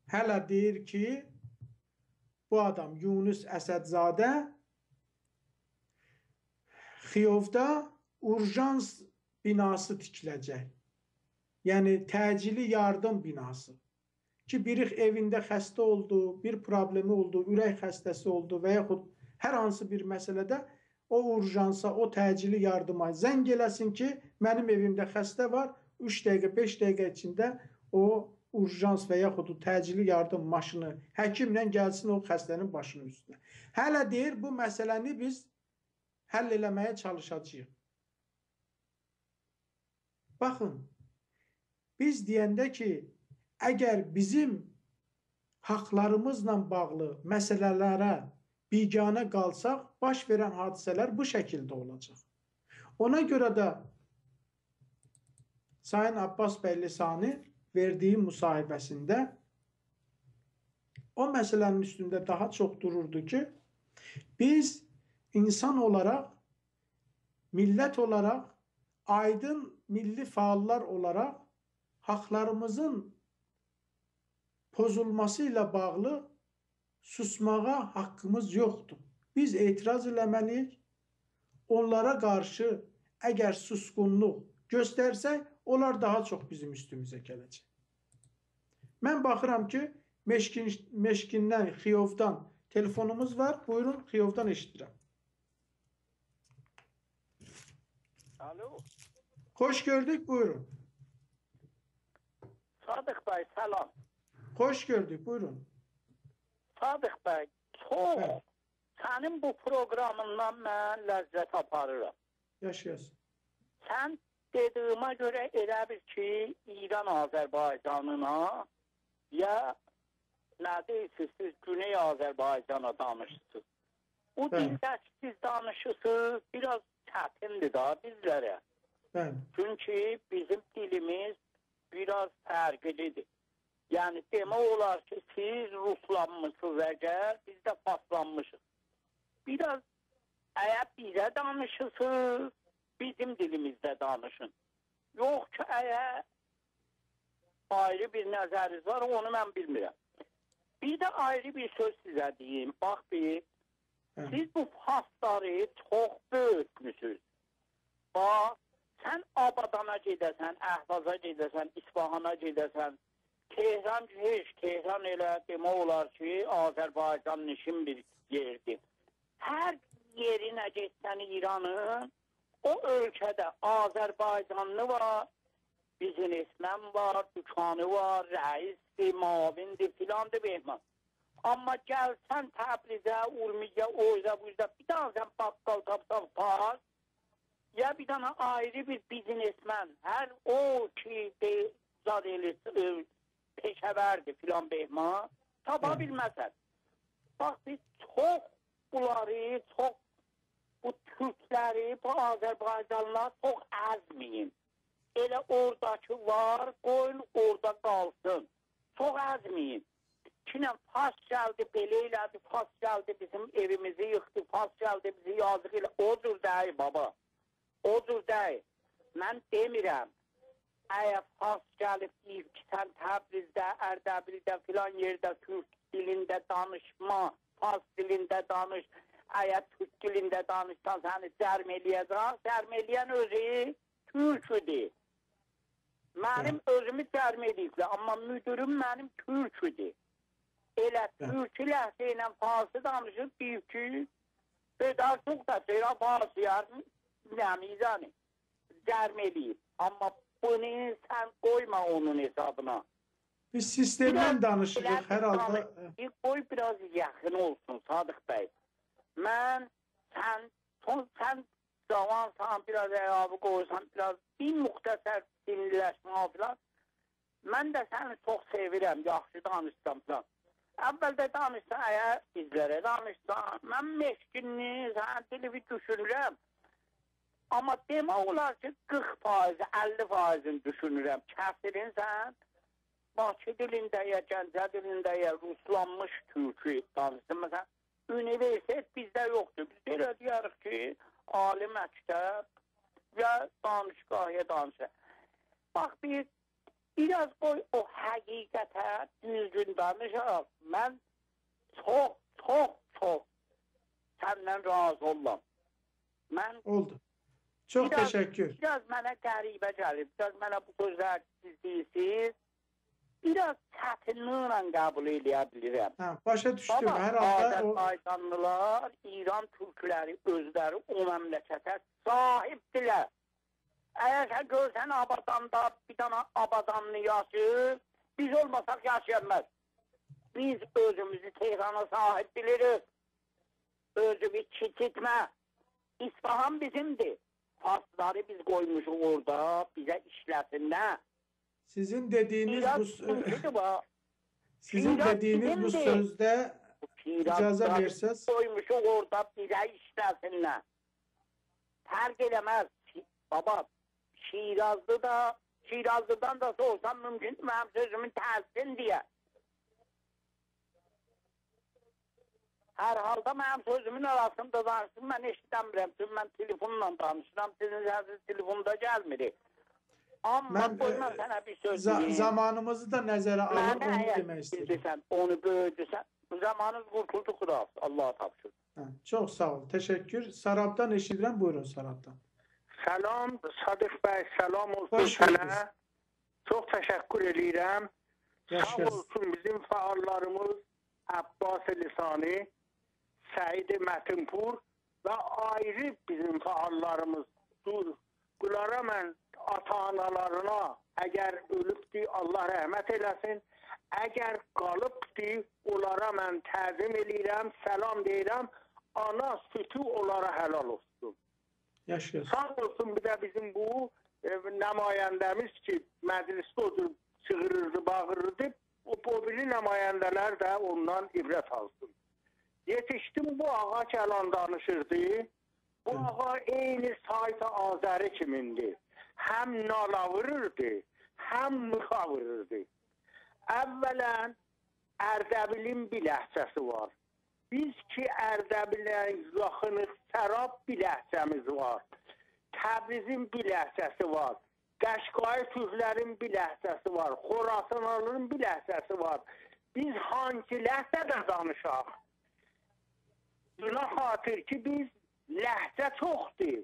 Speaker 1: Hələ deyir ki bu adam Yunus Əsədzadə Xiyovda urjans binası tikiləcək. Yəni təcili yardım binası. Ki biri evində xəstə oldu, bir problemi oldu, ürək xəstəsi oldu və yaxud hər hansı bir məsələdə o urjansa, o təcili yardıma zəng eləsin ki, mənim evimdə xəstə var, 3 dəqiqə, 5 dəqiqə içində o urjans və yaxud o təcili yardım maşını həkimlə gəlsin o xəstənin başının üstünə. Hələ deyir, bu məsələni biz həll eləməyə çalışacağıq. Baxın, biz deyəndə ki, əgər bizim haqlarımızla bağlı məsələlərə biganə qalsaq, baş verən hadisələr bu şəkildə olacaq. Ona görə də Sayın Abbas bəy Lisani verdiği müsahibəsində o məsələnin üstündə daha çox dururdu ki, biz insan olarak, millet olarak, aydın milli faallar olarak haqlarımızın pozulmasıyla bağlı susmağa haqqımız yoxdur. Biz etiraz eləməliyik. Onlara qarşı əgər susqunluq göstərsək, onlar daha çox bizim üstümüzə gələcək. Mən baxıram ki, Meşkindən, Xiyovdan telefonumuz var. Buyurun, Xiyovdan eşidirəm.
Speaker 6: Alo.
Speaker 1: Xoş gördük, buyurun.
Speaker 6: Sadık Bey selam.
Speaker 1: Xoş gördük, buyurun.
Speaker 6: Sadık Bey çok senin bu programından ben lezzet aparırım.
Speaker 1: Yaşayasın.
Speaker 6: Sen dediğime göre elə bil ki İran Azerbaycanına ya ne deyirsiniz siz Güney Azerbaycan'a danışırsınız. O dildə siz danışırsınız biraz çətindir da bizlere.
Speaker 1: Bəli.
Speaker 6: Çünkü bizim dilimiz biraz fərqlidir. Yani demək olar ki siz ruslanmışsınız əgər, biz də faslanmışız. Biraz eğer bize danışırsınız, bizim dilimizde danışın. Yok ki eğer ayrı bir nəzəriniz var, onu mən bilmirəm. Bir de ayrı bir söz size diyeyim. Bak bir, siz bu fasları çok böyütmüşsünüz. Bak, sen Abadana gedəsən, Əhvaza gedəsən, İsfahana gedəsən, Tehran elə demək olar ki, Azərbaycan nişin bir yerdir. Hər yerinə getsən İranın, o ölkədə Azərbaycanlı var, biznesmen var, dükkanı var, reisdir, mavindir, filandır, behman. Amma gəlsən Təbrizə, Urmiyə, orada, burada, bir dana sən bakkal tapsan pas, ya bir dana ayrı bir biznesmen, hər o ki, zad elir, peşəvərdir, filan, behman, tapa bilməsən. Bax, biz çox bunları, çox bu Türkləri, bu Azərbaycanlılar çox əzməyin. Elə oradakı var, qoyun orada qalsın. Çox əzməyin. Çinə Fas gəldi, belə elədi, Fas gəldi, bizim evimizi yıxdı, Fas gəldi, bizi yazıq elə. O cür deyil, baba. O cür deyil. Mən demirəm, əgər Fas gəlib deyib ki, sən Təbrizdə, Ərdəbildə filan yerdə Türk dilində danışma, Fas dilində danış, əgər Türk dilində danışsan səni cərm eləyəcək, cərm eləyən özü Türküdür. Mənim özümü cərm ediblər, amma müdürüm mənim Türküdür. Elə Türkü ləhcə ilə Farsı danışıb deyib ki, bedar çox da şeylə Farsı yarın nəmizəni cərm edib. Amma bunu sən qoyma onun hesabına.
Speaker 1: Biz sistemdən danışırıq hər halda.
Speaker 6: Qoy biraz yaxın olsun Sadık Bey. Mən, sən cavansan, biraz əlavı qoysan, biraz bir müxtəsər dinləşmə filan. Mən də səni çox sevirəm, yaxşı danışsam filan. Əvvəldə danışsan, əgər bizlərə danışsan, mən meşkinli, sən dili düşünürəm. Amma demək olar ki, 40%, 50%'in düşünürəm. Kəsirin sən, Bakı dilində ya, Gəncə dilində ya, ruslanmış Türkü danışsın. Məsələn, universitet bizdə yoxdur. Biz elə deyərik ki, ali məktəb və danışqah ya danışır. Bax, biraz qoy o həqiqətə düzgün danışaq. Mən çox səndən razı ollam.
Speaker 1: Oldu. Çox təşəkkür.
Speaker 6: Biraz mənə qəribə gəlir. Biraz mənə bu sözlər siz deyirsiniz. Biraz çətinliklə qəbul edə bilirəm.
Speaker 1: Başa düşdüm. Hər halda
Speaker 6: Azərbaycanlılar, İran türkləri özləri o məmləkətə sahibdirlər. Əgər sən görsən Abadanda bir dana Abadanlı yaşır, biz olmasaq yaşayamaz. Biz özümüzü Tehrana sahib bilirik. Özümüz çititmə. İsfahan bizimdir. Fasları biz qoymuşuq orada, bizə işləsinlər.
Speaker 1: Sizin dediğiniz bu sözde icazə versəz
Speaker 6: koymuşuq orada bizə işləsinlər. Fərq eləməz. Baba, Şirazlıdan da olsam mümkün mənim sözümün tərsin deyə. Hər halda mənim sözümün arasında danışsın, mən eşitəmirəm. Mən telefonla danışıram, sizin səsiz telefonda gəlmirik. Amma
Speaker 1: Mən,
Speaker 6: qoy mən sənə bir söz deyim.
Speaker 1: Zamanımızı da nəzərə alıb onu demək istəyirəm.
Speaker 6: Bildirsən, onu böyüdürsən. Zamanın qurtuldu Xuda. Allah'a tapşır.
Speaker 1: Çox sağ ol, təşəkkür. Sarabdan eşidirəm, buyurun Sarabdan.
Speaker 6: Salam Sadıq bəy, salam olsun
Speaker 1: Hoş
Speaker 6: sənə.
Speaker 1: geldiniz.
Speaker 6: Çox təşəkkür edirəm. Sağ
Speaker 1: Yaşayasın.
Speaker 6: olsun bizim fəallarımız Abbas Lisani, Səid Mətinpur və ayrı bizim fəallarımız. Bunlara mən ata-analarına əgər ölübdür, Allah rəhmət eləsin. Əgər qalıbdır, onlara mən təzim edirəm, salam deyirəm. Ana sütü onlara helal olsun.
Speaker 1: Yaşayasın.
Speaker 6: Sağ olsun bir də bizim bu nümayəndəmiz ki, məclisdə oturub çığırırdı, bağırırdı. O biri nümayəndələr də ondan ibrət alsın. Yetişdim, bu ağa kəlan danışırdı. Bu ağa eyni Sait Azəri kimindir. Həm nala vururdu, həm mıxa vururdu. Əvvələn Ərdəbilin bir ləhcəsi var. Biz ki Ərdəbilən yaxınıq, Sərab bir ləhcəmiz var. Təbrizin bir ləhcəsi var. Qəşqayı Türklərin bir ləhcəsi var. Xorasanların bir ləhcəsi var. Biz hangi ləhcədə danışaq? Buna xatir ki biz ləhcə çoxdur.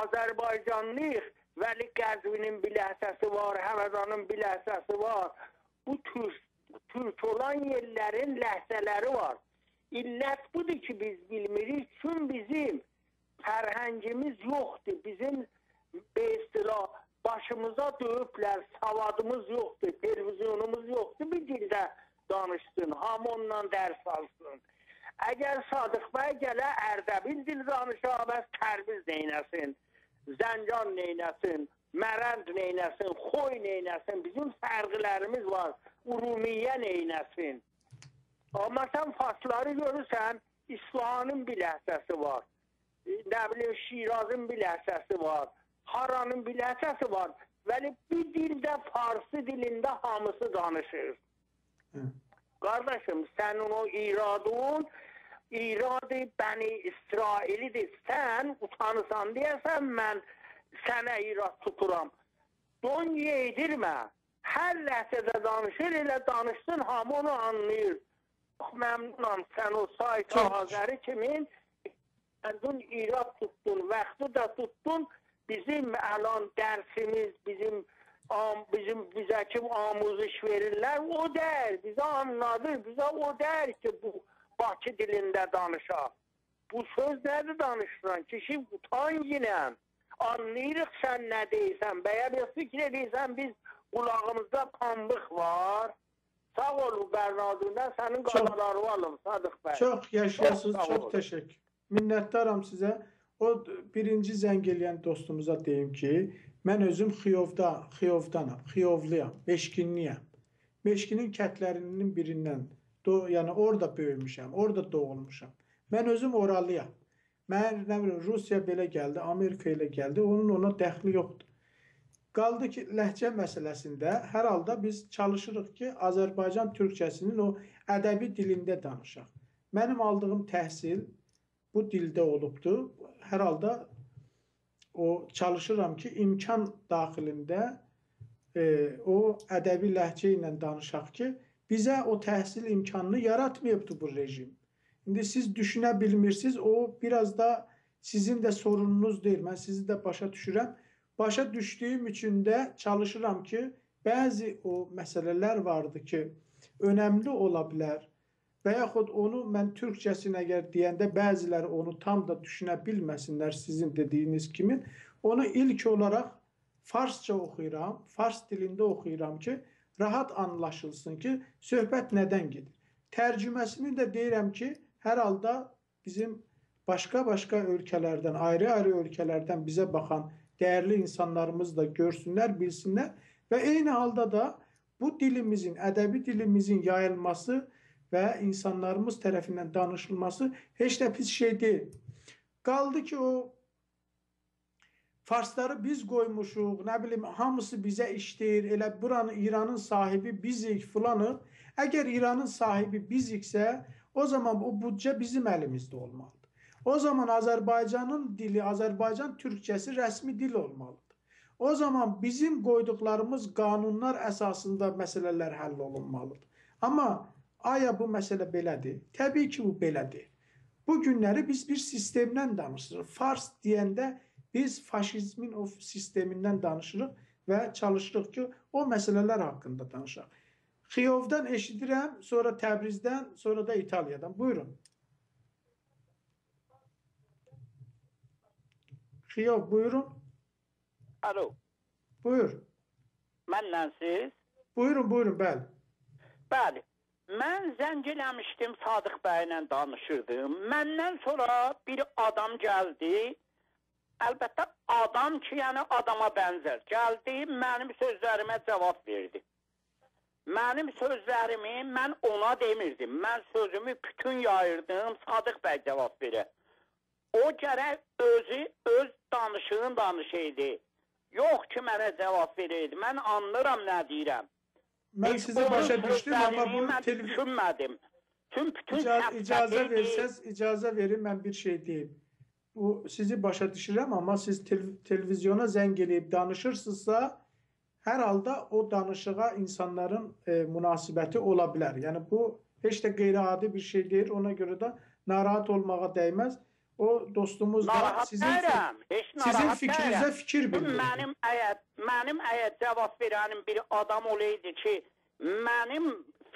Speaker 6: Azərbaycanlıyıq. Vəli Qəzvinin bir ləhcəsi var. Həmədanın bir ləhcəsi var. Bu Türk olan yerlərin ləhcələri var. İllət budur ki biz bilmirik. Çünki bizim fərhəngimiz yoxdur. Bizim istilah başımıza döyüblər, savadımız yoxdur, televizyonumuz yoxdur. Bir dildə danışsın, hamı ondan dərs alsın. Əgər Sadıq bəy gələ Ərdəbil dil danışa, bəs Tərbiz neynəsin, Zəncan neynəsin, Mərənd neynəsin, Xoy neynəsin, bizim fərqlərimiz var, Urumiyyə neynəsin. Amma sən Fasları görürsən, İsfahanın bir ləhcəsi var, nə bilim Şirazın bir ləhcəsi var, Haranın bir ləhcəsi var. Vəli bir dildə Farsı dilində hamısı danışır. Qardaşım, sənin o iradın, iradı bəni İsrailidir. Sən utanırsan deyəsən, mən sənə irad tuturam. Don yedirmə. Hər ləhcədə danışır, elə danışsın, hamı onu anlayır. Məmnunam, sən o Sait Azəri kimin səndun irad tuttun, vaxtı da tuttun. Bizim əlan dərsimiz, bizə kim amuzış verirlər, o dər, bizə anladır, bizə o dər ki, bu Bakı dilində danışaq. Bu söz nədir danışıran? Kişi utan yinəm. Anlayırıq sən nə deyirsən, bəyə bir fikir edirsən, biz qulağımızda pambıq var. Sağ ol Bernardin'dən sənin qalaları alım, Sadıq bəy.
Speaker 1: Çox yaşayasınız, çox təşəkkür. Minnətdaram sizə. O birinci zəng eləyən dostumuza deyim ki, mən özüm Xiyovdanam, Xiyovluyam, Meşkinliyəm. Meşkinin kətlərinin birindən, yəni orada böyümüşəm, orada doğulmuşam. Mən özüm oralıyam. Mən nə bilim, Rusiya belə gəldi, Amerika ilə gəldi, onun ona dəxli yoxdur. Qaldı ki, ləhcə məsələsində hər halda biz çalışırıq ki, Azərbaycan türkçəsinin o ədəbi dilində danışaq. Mənim aldığım təhsil bu dildə olubdur. Hər halda o çalışıram ki, imkan daxilində o ədəbi ləhcə ilə danışaq ki, bizə o təhsil imkanını yaratmayıbdır bu rejim. İndi siz düşünə bilmirsiniz, o biraz da sizin də sorununuz deyil. Mən sizi də başa düşürəm. Başa düşdüyüm üçün də çalışıram ki, bəzi o məsələlər vardı ki, önəmli ola bilər. Və yaxud onu mən türkçəsini əgər deyəndə bəziləri onu tam da düşünə bilməsinlər sizin dediyiniz kimi, onu ilk olaraq farsça oxuyuram, fars dilində oxuyuram ki, rahat anlaşılsın ki, söhbət nədən gedir. Tərcüməsini də deyirəm ki, hər halda bizim başqa ölkələrdən, ayrı-ayrı ölkələrdən bizə baxan dəyərli insanlarımız da görsünlər, bilsinlər və eyni halda da bu dilimizin, ədəbi dilimizin yayılması və insanlarımız tərəfindən danışılması heç də pis şey deyil. Qaldı ki, o farsları biz qoymuşuq, nə bilim, hamısı bizə işləyir, elə buranın, İranın sahibi bizik filanı. Əgər İranın sahibi biziksə, o zaman o büdcə bizim əlimizdə olmalıdır. O zaman Azərbaycanın dili, Azərbaycan türkçəsi rəsmi dil olmalıdır. o zaman bizim qoyduqlarımız qanunlar əsasında məsələlər həll olunmalıdır. Amma aya bu məsələ belədir? Təbii ki, bu belədir. Bu günləri biz bir sistemdən danışırıq. Fars deyəndə biz faşizmin o sistemindən danışırıq və çalışırıq ki, o məsələlər haqqında danışaq. Xiyovdan eşidirəm, sonra Təbrizdən, sonra da İtaliyadan. Buyurun. Xiyov, buyurun.
Speaker 6: Alo.
Speaker 1: Buyur.
Speaker 6: Mənlə siz?
Speaker 1: Buyurun, bəli.
Speaker 6: Bəli. Mən zəng eləmişdim, Sadıq bəylə danışırdım. Məndən sonra bir adam gəldi. Əlbəttə adam ki, yəni adama bənzər. Gəldi, mənim sözlərimə cavab verdi. Mənim sözlərimi mən ona demirdim. Mən sözümü bütün yayırdım, Sadıq bəy cavab verə. O gərək öz danışığın danışıydı. Yox ki, mənə cavab verirdi. Mən anlıram nə deyirəm.
Speaker 1: Mən sizə başa düşdüm, amma bu
Speaker 6: düşünmədim.
Speaker 1: İcazə versəz, icazə verin, mən bir şey deyim. Bu sizi başa düşürəm, amma siz televizyona zəng eləyib danışırsınızsa, hər halda o danışığa insanların münasibəti ola bilər. Yəni bu heç də qeyri-adi bir şey deyil, ona görə də narahat olmağa dəyməz. O dostumuz da sizin fikrinizə fikir bildirir.
Speaker 6: Mənim əgər cavab verənim bir adam olaydı ki, mənim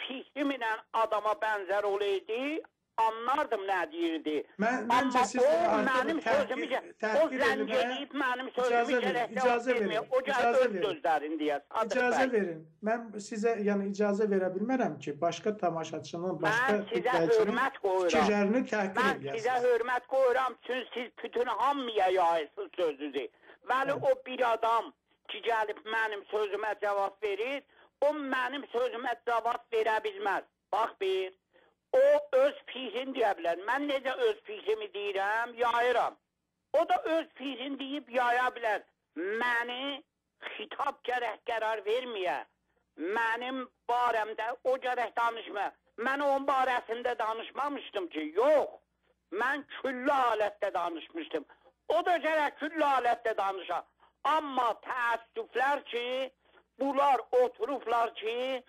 Speaker 6: fikrimlə adama bənzər olaydı, anlardım nə deyirdi.
Speaker 1: Məncə siz
Speaker 6: mənim sözümü o zəng edib mənim sözümü gərək cavab vermir. O gərək öz sözlərini deyər.
Speaker 1: İcazə verin. Mən sizə yəni icazə verə bilmərəm ki, başqa tamaşaçının, başqa
Speaker 6: fikirçinin
Speaker 1: fikirlərini təhqir edəsiniz.
Speaker 6: Mən sizə hörmət qoyuram, çünki siz bütün hamıya yayırsınız sözünüzü. Bəli, o bir adam ki, gəlib mənim sözümə cavab verir, o mənim sözümə cavab verə bilməz. Bax bir, o öz fikrini deyə bilər. Mən necə öz fikrimi deyirəm, yayıram. O da öz fikrini deyib yaya bilər. Məni xitab gərək qərar verməyə. Mənim barəmdə o gərək danışma. Mən onun barəsində danışmamışdım ki, yox. Mən küllü halətdə danışmışdım. O da gərək küllü halətdə danışa. Amma təəssüflər ki, bunlar oturublar ki,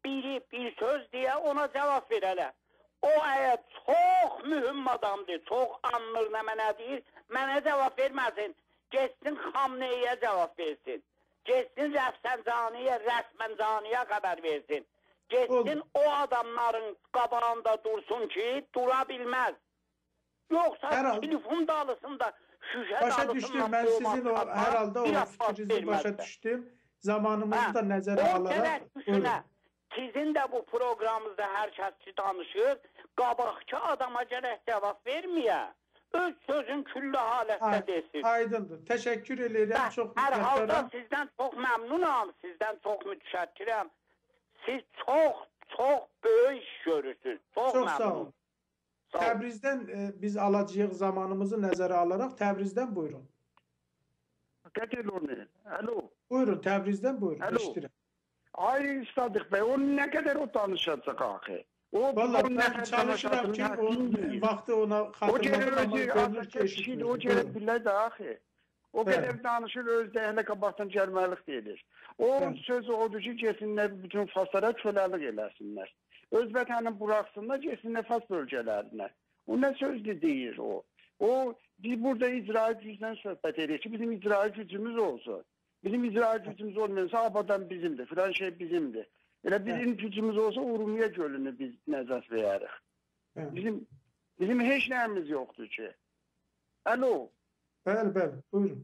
Speaker 6: biri bir söz deyə ona cavab verələr. O əgər çox mühüm adamdır, çox anlır nə mənə deyir, mənə cavab verməsin. Geçsin Xamneyə cavab versin. Geçsin Rəfsəncaniyə, Rəsməncaniyə xəbər versin. Geçsin o adamların qabağında dursun ki, dura bilməz. Yoxsa telefon dalısında, şüşə
Speaker 1: başa düşdüm, mən sizin o, hər halda o fikrinizi başa düşdüm. Zamanımızı da nəzərə alaraq.
Speaker 6: Sizin də bu proqramınızda hər kəs ki danışır, qabaqçı adama gərək cavab verməyə. Öz sözün küllü halətdə desin.
Speaker 1: Aydındır. Təşəkkür edirəm. Çox
Speaker 6: hər halda sizdən çox məmnunam, sizdən çox mütəşəkkirəm. Siz çox böyük iş görürsünüz. Çox
Speaker 1: sağ olun. Təbrizdən biz alacağıq zamanımızı nəzərə alaraq. Təbrizdən buyurun.
Speaker 4: Alo.
Speaker 1: Buyurun, Təbrizdən buyurun. Eşidirəm.
Speaker 4: Ay Sadıq bəy, o nə qədər o danışacaq axı?
Speaker 1: Vallahi mən çalışıram ki, o vaxtı ona xatırladım, amma görünür ki, eşitmir.
Speaker 4: O gələ bilər də axı. O qədər danışır, özdə elə qabaqdan gəlməlik deyilir. O söz odur ki, geçsinlər bütün faslara köləlik eləsinlər. Öz vətənin buraxsınlar, geçsinlər fas bölgələrinə. O nə sözdür deyir o? Biz burada icra gücdən söhbət edirik ki, bizim icra gücümüz olsun. Bizim icra gücümüz olmuyorsa abadan bizimdir, filan şey bizimdir. Elə bizim gücümüz olsa Urmiya gölünü biz nəzət verərik. Bizim heç nəyimiz yoxdur ki. Alo.
Speaker 1: Bəli, buyurun.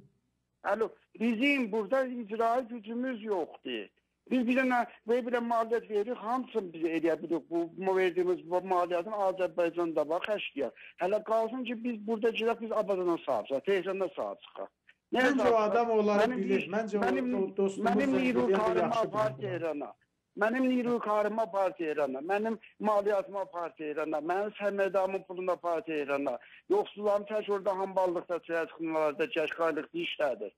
Speaker 4: Alo, bizim burada icra gücümüz yoxdur. Biz bir dənə maliyyət veririk, hamısını biz edə bilirik. Bu verdiğimiz maliyyatın Azərbaycanda var, xəşkiyar. Hələ qalsın ki, biz burada girək, biz Abadana sahibsaq, Tehranda sahibsaq.
Speaker 1: Məncə o adam onları bilir. Məncə o dostumuz
Speaker 4: mənim nirukarıma partiyerana, mənim nirukarıma partiyerana, mənim maliyyatma partiyerana, mənim sərmədamın puluna partiyerana, yoxsulların tək orada hamballıqda, çəyəçxınalarda, gəşqaylıqda işlədir.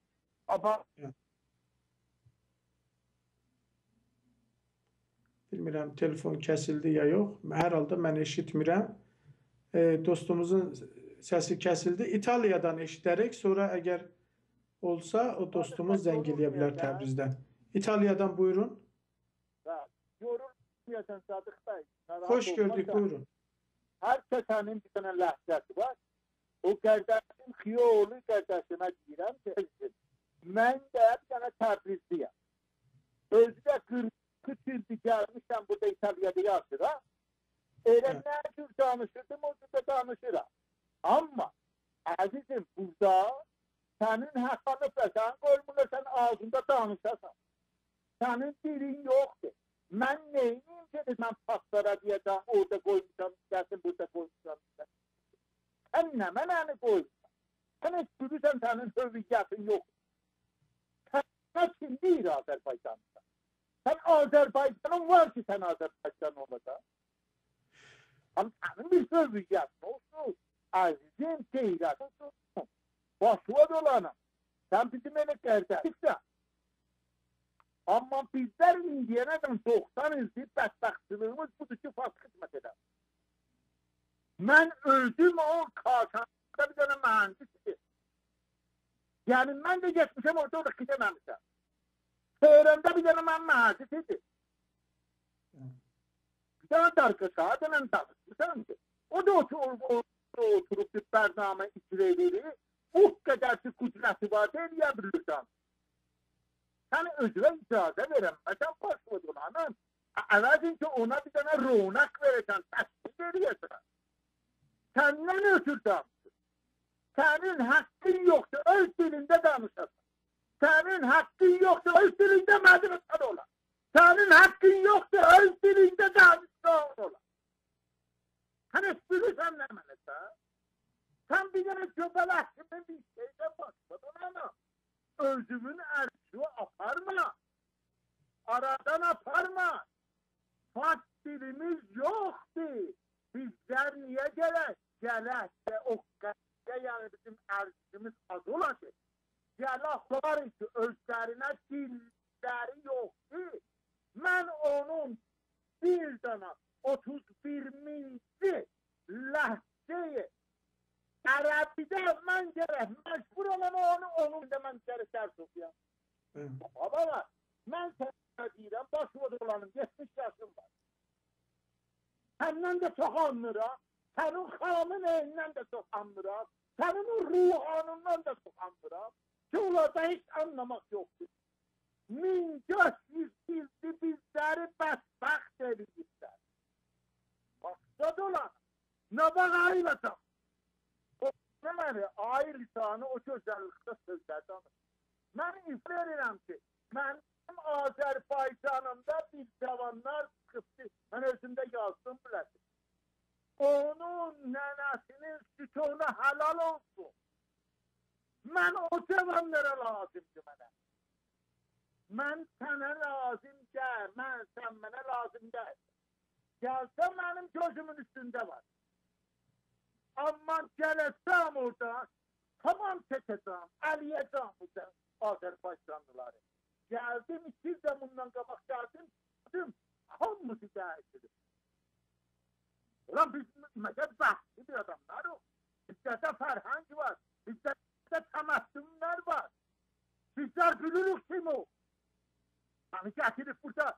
Speaker 1: Bilmirəm, telefon kəsildi ya yox. Hər halda mən eşitmirəm. Dostumuzun səsi kəsildi. İtaliyadan eşidərək, sonra əgər olsa o dostumuz zəng eləyə bilər
Speaker 6: Yorulmayasan.
Speaker 1: Təbrizdən. İtaliyadan buyurun.
Speaker 6: Yorulmayasan Sadık Bey. narahat
Speaker 1: Hoş gördük,
Speaker 6: olmasan.
Speaker 1: buyurun.
Speaker 6: Her kesenin bir tane ləhcəsi var. O kardeşim Xiyoğlu kardeşime deyirəm ki, mən də bir tane Təbrizliyəm. Özü də 43 ildir gəlmişəm burada İtalya'da yaşıram. Elə nə tür danışırdım, o cür də danışıram. Amma əzizim burada sənin haqqını fəsən qoymurlar, sən ağzında danışasan. Sənin dilin yoxdur. Mən neyim ki, mən paslara deyəcəm, orada qoymuşam, gəlsin, burada qoymuşam. Sən nə mənəni qoymuşam? Sən heç bilirsən sənin hüviyyətin yoxdur. Sən kim deyir Azərbaycanlısan? Sən Azərbaycanın var ki, sən Azərbaycan olacaq. Ama sənin bir hüviyyətin olsun. Azizim, qeyrətin olsun. Başıva dolanım. Sən bizim elə qərdəliksən. Amma bizlər indiyənədən 90 ildir bədbəxtliyimiz budur ki, fas xidmət edər. Mən öldüm o Kaşanda bir dənə mühendisdir. Yəni mən də getmişəm orada xidməmişəm. Tehranda bir dənə mən mühendisidir. Bir dənə darqışa dənən danışmışam ki. O da oturup bir bərnamə icra edir. O qədər ki, qüdrəti var deyə bilirsən. Sən özünə icazə verəməsən başvur olanın. Əvəzin ki, ona bir dənə ronak verəsən, təsbih edəyəsən. Səndən ötürsən. Sənin haqqın yoxdur, öz dilində danışasan. Sənin haqqın yoxdur, öz dilində mədrəsən ola. Sənin haqqın yoxdur, öz dilində danışsan ola. Sən heç bilirsən nə mənəsən? Sən bir dənə göbələklimin bir şeydə başladın ana. Özümün ərşivi aparma. Aradan aparma. Fas dilimiz yoxdur. Bizlər niyə gələk? Gələk də o qəddə, yəni bizim ərşivimiz az olacaq. Gələklər ki, özlərinə dilləri yoxdur. Mən onun bir dənə 31.000-ci ləhcəyi Ərəbidə mən gərək məcbur olan onun da mən gərək dərs oxuyam. Baba var. Mən sənə deyirəm, başvurdu olanım, 70 yaşım var. Səndən də çox anlıram, sənin xanımın elindən də çox anlıram, sənin ruhanından da çox anlıram ki, onlarda heç anlamaq yoxdur. 1400 ildir bizləri bədbəxt edilmişlər. Başladı olan, nə bax ayılacaq. Deməli, ay lisanı o gözəllikdə sözlər danır. Mən ifade edirəm ki, mənim Azərbaycanımda bir cavanlar çıxıbdır. Mən özümdə yazdım bilədim. Onun nənəsinin sütü ona halal olsun. Mən o cavanlara lazımdır mənə. Mən sənə lazım gəl, mən sən mənə lazım gəl. Gəlsə mənim gözümün üstündə var. Amma gələcəm orada, tamam çəkəcəm, əliyəcəm burada Azərbaycanlıları. Gəldim, 2 il də bundan qabaq gəldim, hamımızı dəyişdim. Ulan biz məcəb bəxtli bir adamlar o. Bizdə də fərhəng var, bizdə də təməssümlər var. Bizlər bilirik kim o. Hani gətirib burada,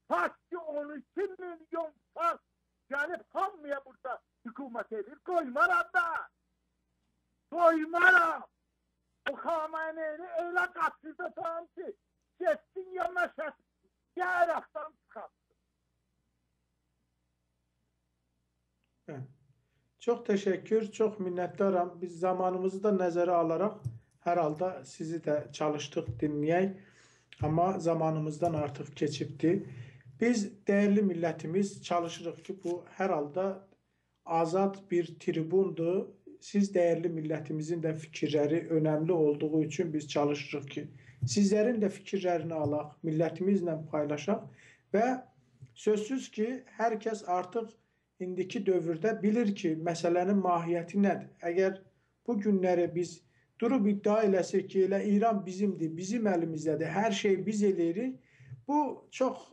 Speaker 6: fas ki 12 milyon fas gəlib hamıya burada hükümet edir, koymaram da. Koymaram. O Xamene'ni elə qaçırdım ki, getsin ya məşət, ya Irak'tan çıxartsın.
Speaker 1: Çox təşəkkür, çox minnətdaram. Biz zamanımızı da nəzərə alaraq hər halda sizi də çalışdıq dinləyək. Amma zamanımızdan artıq keçibdir. Biz dəyərli millətimiz çalışırıq ki, bu hər halda azad bir tribundur. Siz dəyərli millətimizin də fikirləri önəmli olduğu üçün biz çalışırıq ki, sizlərin də fikirlərini alaq, millətimizlə paylaşaq və sözsüz ki, hər kəs artıq indiki dövrdə bilir ki, məsələnin mahiyyəti nədir. Əgər bu günləri biz durub iddia eləsək ki, elə İran bizimdir, bizim əlimizdədir, hər şey biz eləyirik, bu çox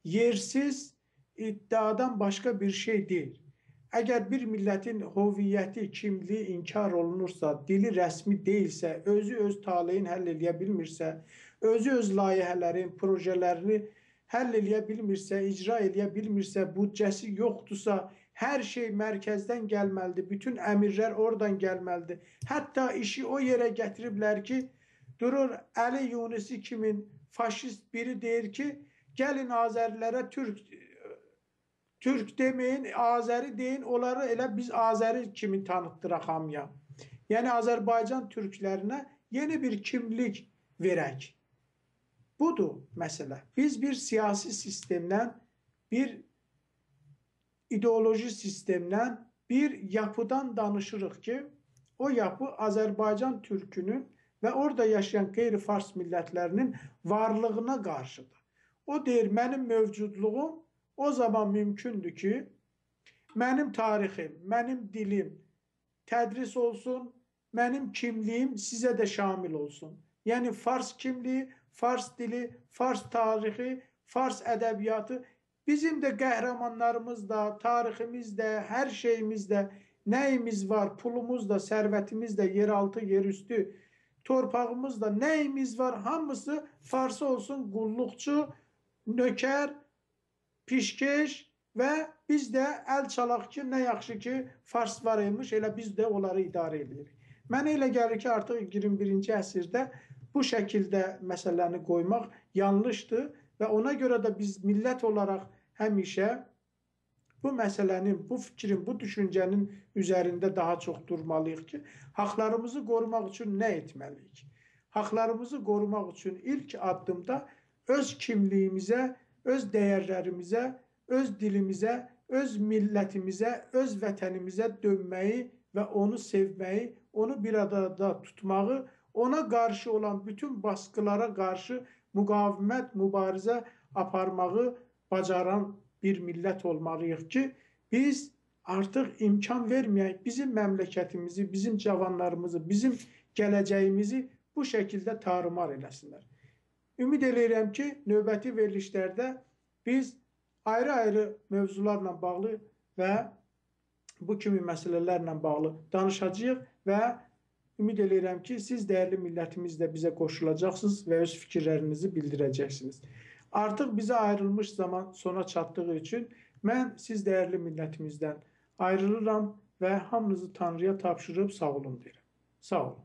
Speaker 1: yersiz iddiadan başqa bir şey deyil. əgər bir millətin hoviyyəti, kimliyi inkar olunursa, dili rəsmi deyilsə, özü öz taleyini həll edə bilmirsə, özü öz layihələrin, projələrini həll edə bilmirsə, icra edə bilmirsə, büdcəsi yoxdursa, hər şey mərkəzdən gəlməlidir, bütün əmirlər oradan gəlməlidir. Hətta işi o yerə gətiriblər ki, durur Əli Yunisi kimin faşist biri deyir ki, gəlin Azərilərə Türk demeyin, Azəri deyin, onları elə biz Azəri kimi tanıtdıraq hamıya. Yəni Azərbaycan türklərinə yeni bir kimlik verək. Budur məsələ. Biz bir siyasi sistemdən, bir ideoloji sistemdən, bir yapıdan danışırıq ki, o yapı Azərbaycan türkünün və orada yaşayan qeyri-fars millətlərinin varlığına qarşıdır. O deyir, mənim mövcudluğum o zaman mümkündür ki, mənim tarixim, mənim dilim tədris olsun, mənim kimliyim sizə də şamil olsun. Yəni fars kimliyi, fars dili, fars tarixi, fars ədəbiyyatı, bizim də qəhrəmanlarımız da, tariximiz də, hər şeyimiz də, nəyimiz var, pulumuz da, sərvətimiz də, yeraltı, yerüstü, torpağımız da, nəyimiz var, hamısı farsı olsun, qulluqçu, nökər, pişkeş və biz də əl çalaq ki, nə yaxşı ki, fars var imiş, elə biz də onları idarə edirik. Mənə elə gəlir ki, artıq 21-ci əsrdə bu şəkildə məsələni qoymaq yanlışdır və ona görə də biz millət olaraq həmişə bu məsələnin, bu fikrin, bu düşüncənin üzərində daha çox durmalıyıq ki, haqlarımızı qorumaq üçün nə etməliyik? Haqlarımızı qorumaq üçün ilk addımda öz kimliyimizə, öz dəyərlərimizə, öz dilimizə, öz millətimizə, öz vətənimizə dönməyi və onu sevməyi, onu bir arada tutmağı, ona qarşı olan bütün baskılara qarşı müqavimət, mübarizə aparmağı bacaran bir millət olmalıyıq ki, biz artıq imkan verməyək, bizim məmləkətimizi, bizim cavanlarımızı, bizim gələcəyimizi bu şəkildə tarumar eləsinlər. Ümid edirəm ki, növbəti verilişlərdə biz ayrı-ayrı mövzularla bağlı və bu kimi məsələlərlə bağlı danışacağıq və ümid edirəm ki, siz dəyərli millətimiz də bizə qoşulacaqsınız və öz fikirlərinizi bildirəcəksiniz. Artıq bizə ayrılmış zaman sona çatdığı üçün mən siz dəyərli millətimizdən ayrılıram və hamınızı Tanrıya tapşırıb sağ olun deyirəm. Sağ olun.